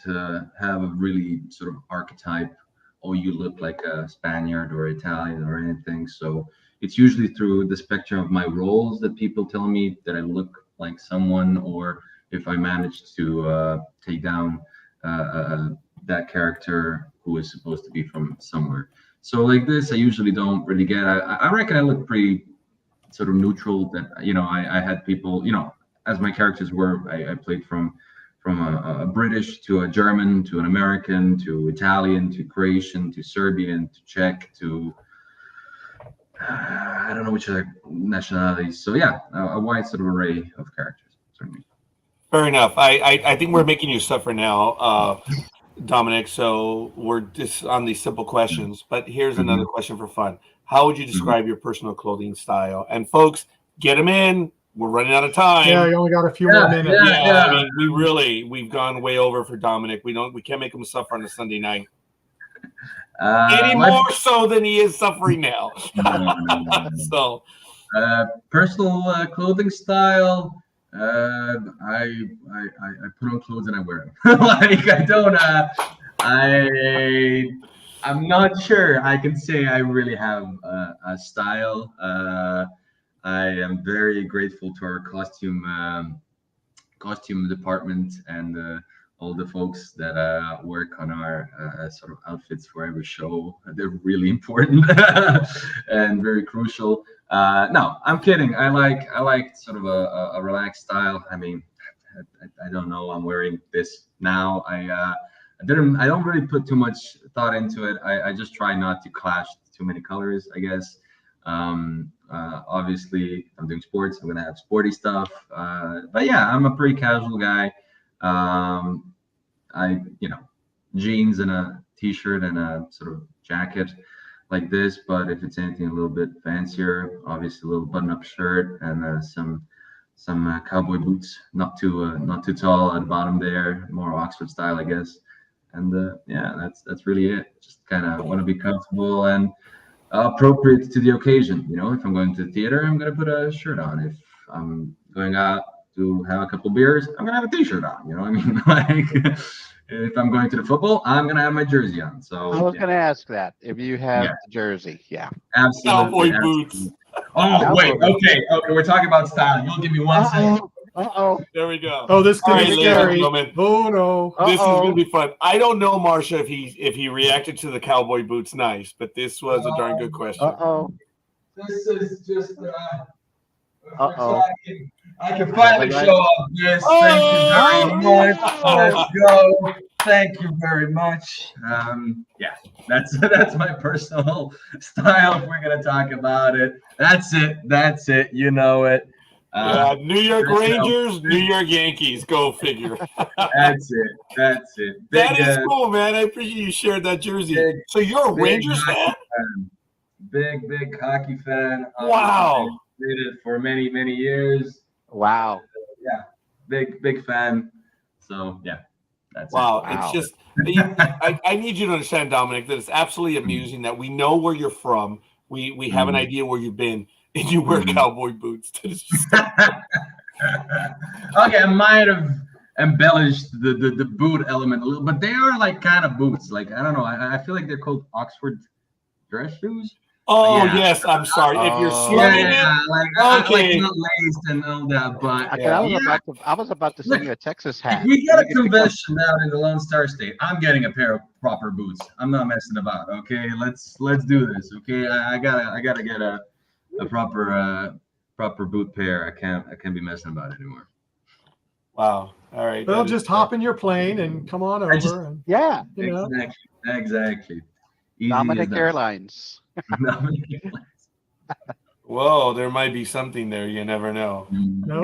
have a really sort of archetype. Oh, you look like a Spaniard or Italian or anything. So it's usually through the spectrum of my roles that people tell me that I look like someone, or if I manage to take down that character who is supposed to be from somewhere. So like this, I usually don't really get. I reckon I look pretty sort of neutral. That I had people, as my characters were, I played from a British to a German to an American to Italian to Croatian to Serbian to Czech to I don't know which other nationalities. So yeah, a wide sort of array of characters, certainly. Fair enough. I think we're making you suffer now, Dominik. So we're just on these simple questions. But here's another question for fun. How would you describe your personal clothing style? And folks, get them in. We're running out of time. Yeah, you only got a few more minutes. Yeah. I mean, we've gone way over for Dominik. We can't make him suffer on a Sunday night. Any more so than he is suffering now. No. So, personal clothing style. I put on clothes and I wear them. Like I don't. I'm not sure. I can say I really have a style. I am very grateful to our costume department and all the folks that work on our sort of outfits for every show. They're really important and very crucial. No, I'm kidding. I like sort of a relaxed style. I mean, I don't know. I'm wearing this now. I don't really put too much thought into it. I just try not to clash too many colors, I guess. Obviously, if I'm doing sports, I'm gonna have sporty stuff. But yeah, I'm a pretty casual guy. Jeans and a t-shirt and a sort of jacket like this. But if it's anything a little bit fancier, obviously a little button-up shirt and some cowboy boots, not too tall at the bottom there, more Oxford style, I guess. And yeah, that's really it. Just kind of want to be comfortable and appropriate to the occasion. If I'm going to the theater, I'm going to put a shirt on. If I'm going out to have a couple beers, I'm going to have a t-shirt on. I mean, like if I'm going to the football, I'm going to have my jersey on. So I was going to ask that if you have the jersey. Yeah. Cowboy Absolutely. boots. Oh, wait. Okay. We're talking about style. You'll give me 1 second. There we go. Oh, this could be scary. Oh no, this is gonna be fun. I don't know, Marsha, if he reacted to the cowboy boots nice, but this was a darn good question. This is just. I can finally show off this. Thank you very much. Let's go. Thank you very much. Yeah, that's my personal style. If we're gonna talk about it, that's it. You know it. New York Rangers, New York Yankees. Go figure. That's it. That is cool, man. I appreciate you shared that jersey. So you're a Rangers fan? Big hockey fan. Wow. Did it for many years. Wow. Yeah, big fan. So yeah, that's wow. It. It's just I need you to understand, Dominik, that it's absolutely amusing that we know where you're from. We have an idea where you've been. And you wear cowboy boots. Okay, I might have embellished the boot element a little, but they are like kind of boots. Like I don't know. I feel like they're called Oxford dress shoes. Oh Yeah. yes, I'm sorry. If you're Oh. slumming like Okay. not laced and all that, but I was about to send you a Texas hat. if we get a You get to come- convention down in the Lone Star State, I'm getting a pair of proper boots. I'm not messing about. Okay, let's do this. Okay, I gotta get a proper boot pair. I can't be messing about anymore. Wow. All right. They'll that just is- hop in your plane and come on over. just- and Yeah, you know, Exactly. Easy Dominik as that. Airlines. Whoa, there might be something there. You never know. No.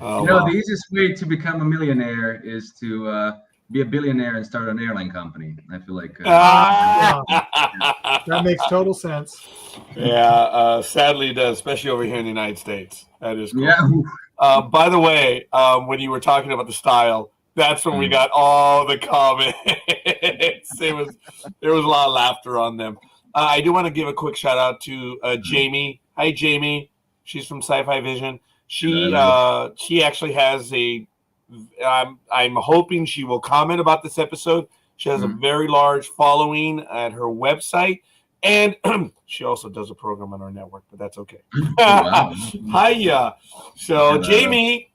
Oh, You know, wow. the easiest way to become a millionaire is to be a billionaire and start an airline company. I feel like. That makes total sense. Yeah, sadly it does, especially over here in the United States. That is cool. Yeah. By the way, when you were talking about the style, that's when we got all the comments. There was a lot of laughter on them. I do want to give a quick shout out to Jamie. Hi, Jamie. She's from Sci-Fi Vision. She actually has a. I'm hoping she will comment about this episode. She has a very large following at her website, and she also does a program on our network. But that's okay. Wow. Hiya. So Jamie,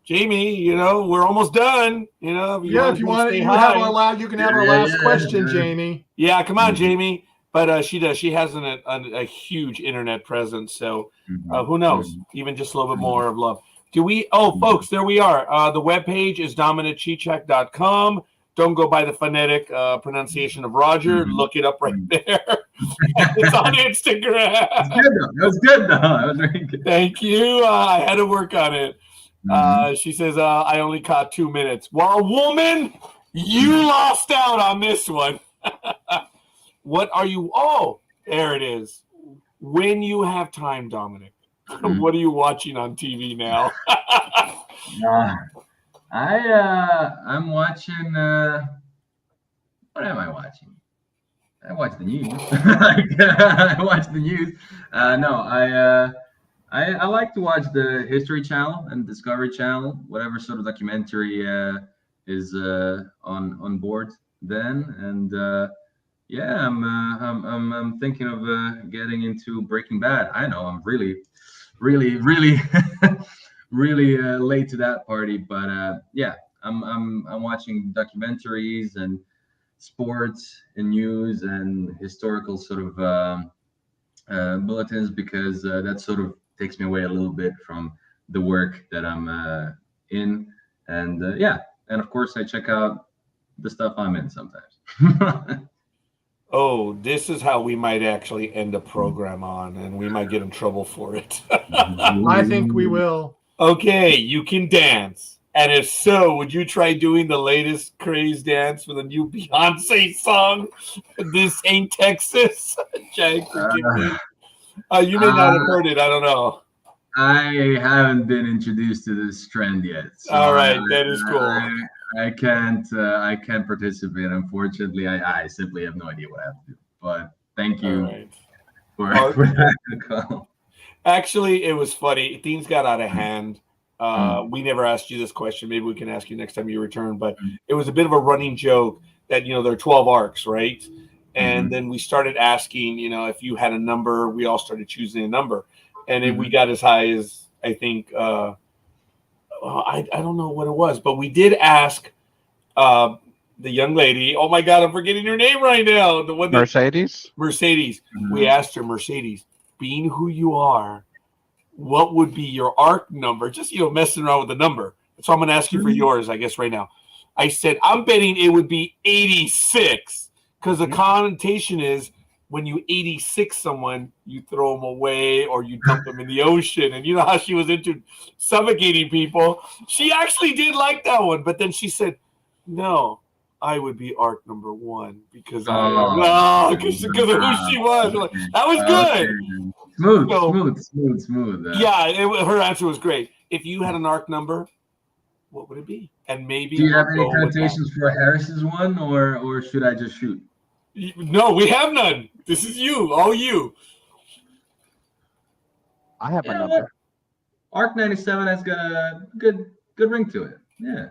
you know we're almost done. You know, If you want, you can have our last question, Jamie. Yeah, come on, Jamie. But she does. She has a huge internet presence. So who knows? Even just a little bit more of love. Do we? Oh, folks, there we are. The webpage is dominikčičak.com. Don't go by the phonetic pronunciation of Roger. Look it up right there. It's on Instagram. That's good though. That was very good. Thank you. I had to work on it. She says, I only caught 2 minutes. Well, woman, you lost out on this one. What are you? Oh, there it is. When you have time, Dominik, what are you watching on TV now? I'm watching. What am I watching? I watch the news. I watch the news. No, I like to watch the History Channel and Discovery Channel, whatever sort of documentary is on board then. And yeah, I'm thinking of getting into Breaking Bad. I know I'm really late to that party, but yeah, I'm watching documentaries and sports and news and historical sort of bulletins because that sort of takes me away a little bit from the work that I'm in, and yeah, and of course I check out the stuff I'm in sometimes. Oh, this is how we might actually end a program on, and we might get in trouble for it. I think we will. Okay, you can dance. And if so, would you try doing the latest craze dance for the new Beyonce song, This Ain't Texas? Jack, forgive me. You may not have heard it. I don't know. I haven't been introduced to this trend yet. So all right, that is cool. I can't participate. Unfortunately, I simply have no idea what I have to do. But thank you for that call. Actually, it was funny. Things got out of hand. We never asked you this question. Maybe we can ask you next time you return. But it was a bit of a running joke that, you know, there are 12 ARKs, right? And then we started asking, you know, if you had a number, we all started choosing a number. And then we got as high as, I think, I don't know what it was. But we did ask the young lady. Oh, my God, I'm forgetting her name right now. The one that, Mercedes. We asked her, Mercedes, being who you are, what would be your ARK number? Just, you know, messing around with the number. So I'm going to ask you for yours, I guess, right now. I said, I'm betting it would be 86 because the connotation is when you 86 someone, you throw them away or you dump them in the ocean. And you know how she was into suffocating people. She actually did like that one. But then she said, no, I would be ARK number 1 because because of who she was. Like, that was good. Smooth. Yeah, her answer was great. If you had an ARK number, what would it be? And maybe do you have any connotations for Harris's one, or should I just shoot? No, we have none. This is you, all you. I have a number. ARK 97 has got a good ring to it. Yeah.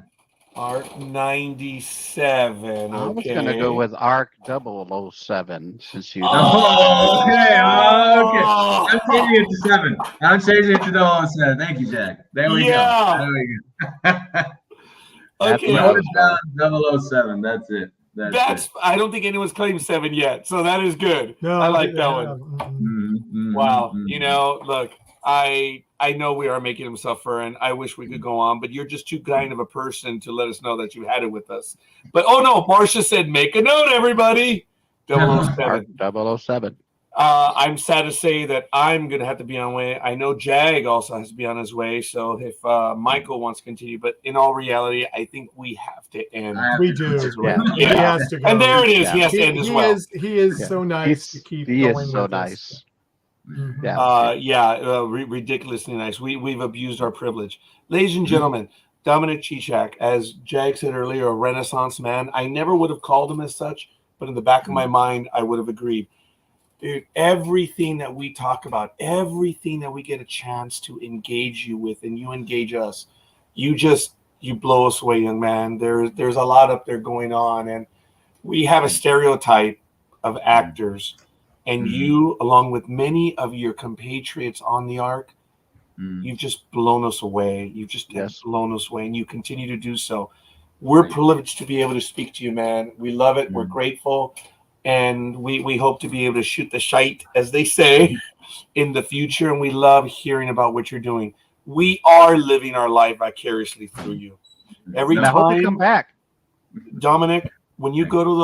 ARK 97. I was going to go with ARK 007 since you. Oh, okay. I'm changing it to 7. I'm changing it to 007. Thank you, Jack. There we go. There we go. Okay. Note it down, 007. That's it. That's it. I don't think anyone's claimed 7 yet, so that is good. No, I like that one. Mm-hmm. Wow. You know, look, I know we are making him suffer, and I wish we could go on, but you're just too kind of a person to let us know that you had it with us. But oh no, Marcia said, make a note, everybody. 007. 007. I'm sad to say that I'm going to have to be on way. I know Jag also has to be on his way. So if Michael wants to continue, but in all reality, I think we have to end. We do. Yeah. He has to go. And there it is. Yeah. He has to end as well. He is so nice to keep going. He is so with nice. us. Yeah. Ridiculously nice. We've abused our privilege. Ladies and gentlemen, Dominik Čičak, as Jag said earlier, a Renaissance man. I never would have called him as such, but in the back of my mind, I would have agreed. Dude, everything that we talk about, everything that we get a chance to engage you with, and you engage us, you blow us away, young man. There's a lot up there going on, and we have a stereotype of actors, and you, along with many of your compatriots on the ARK, you've just blown us away. You've just blown us away, and you continue to do so. We're privileged to be able to speak to you, man. We love it. We're grateful. And we hope to be able to shoot the shite, as they say, in the future. And we love hearing about what you're doing. We are living our life vicariously through you. Every time, I hope you come back, Dominik, when you go to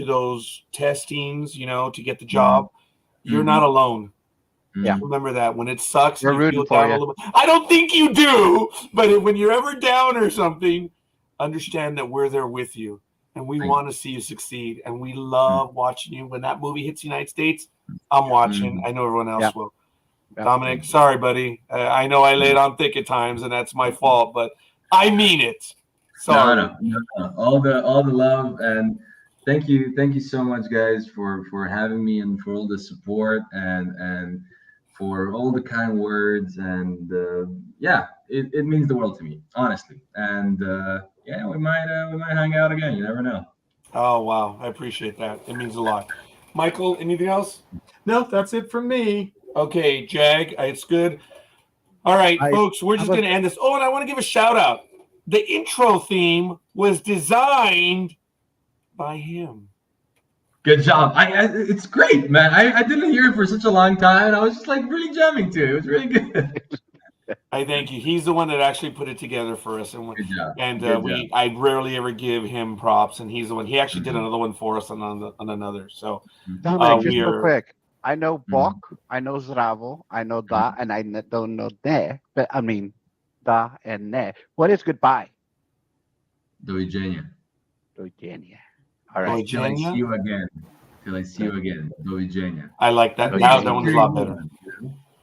those testings, you know, to get the job, you're not alone. Yeah, remember that. When it sucks, we're rooting for you. I don't think you do, but when you're ever down or something, understand that we're there with you. And we want to see you succeed. And we love watching you. When that movie hits the United States, I'm watching. I know everyone else will. Dominik, sorry, buddy. I know I laid on thick at times, and that's my fault. But I mean it. Sorry. No. All the love, and thank you so much, guys, for having me and for all the support and for all the kind words. And it means the world to me, honestly. And we might hang out again. You never know. Oh wow, I appreciate that. It means a lot. Michael, anything else? No, that's it from me. Okay, Jag, it's good. All right, folks, we're just going to end this. Oh, and I want to give a shout out. The intro theme was designed by him. Good job. It's great, man. I didn't hear it for such a long time, and I was just like really jamming to it. It was really good. I thank you. He's the one that actually put it together for us, and good job. And I rarely ever give him props, and he's the one. He actually did another one for us on another. So, just real quick, I know bok, I know zdravo, I know da, and I don't know ne. But I mean, da and ne. What is goodbye? Do viđenja. All right. Till I see you again. Do viđenja. I like that. Now that one's a lot better.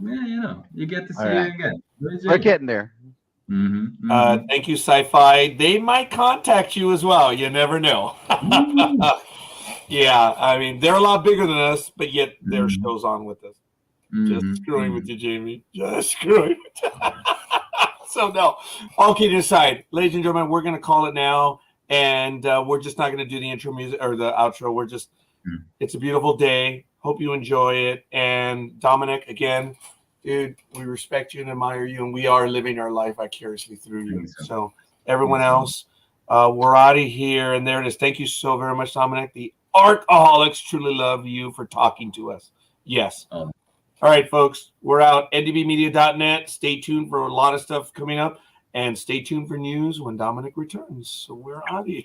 Yeah, you know, you get to see it again. We're getting there. Thank you, Sci-Fi. They might contact you as well. You never know. Yeah, I mean, they're a lot bigger than us, but yet their show's on with us. Just screwing with you, Jamie. Just screwing with you. So, no. All kidding aside, ladies and gentlemen, we're going to call it now, and we're just not going to do the intro music or the outro. We're just, it's a beautiful day. Hope you enjoy it. And Dominik, again, dude, we respect you and admire you, and we are living our life vicariously through you. So everyone else, we're out of here, and there it is. Thank you so very much, Dominik. The ARKaholics truly love you for talking to us. Yes. All right, folks, we're out. NDBmedia.net. Stay tuned for a lot of stuff coming up, and stay tuned for news when Dominik returns. So we're out of here.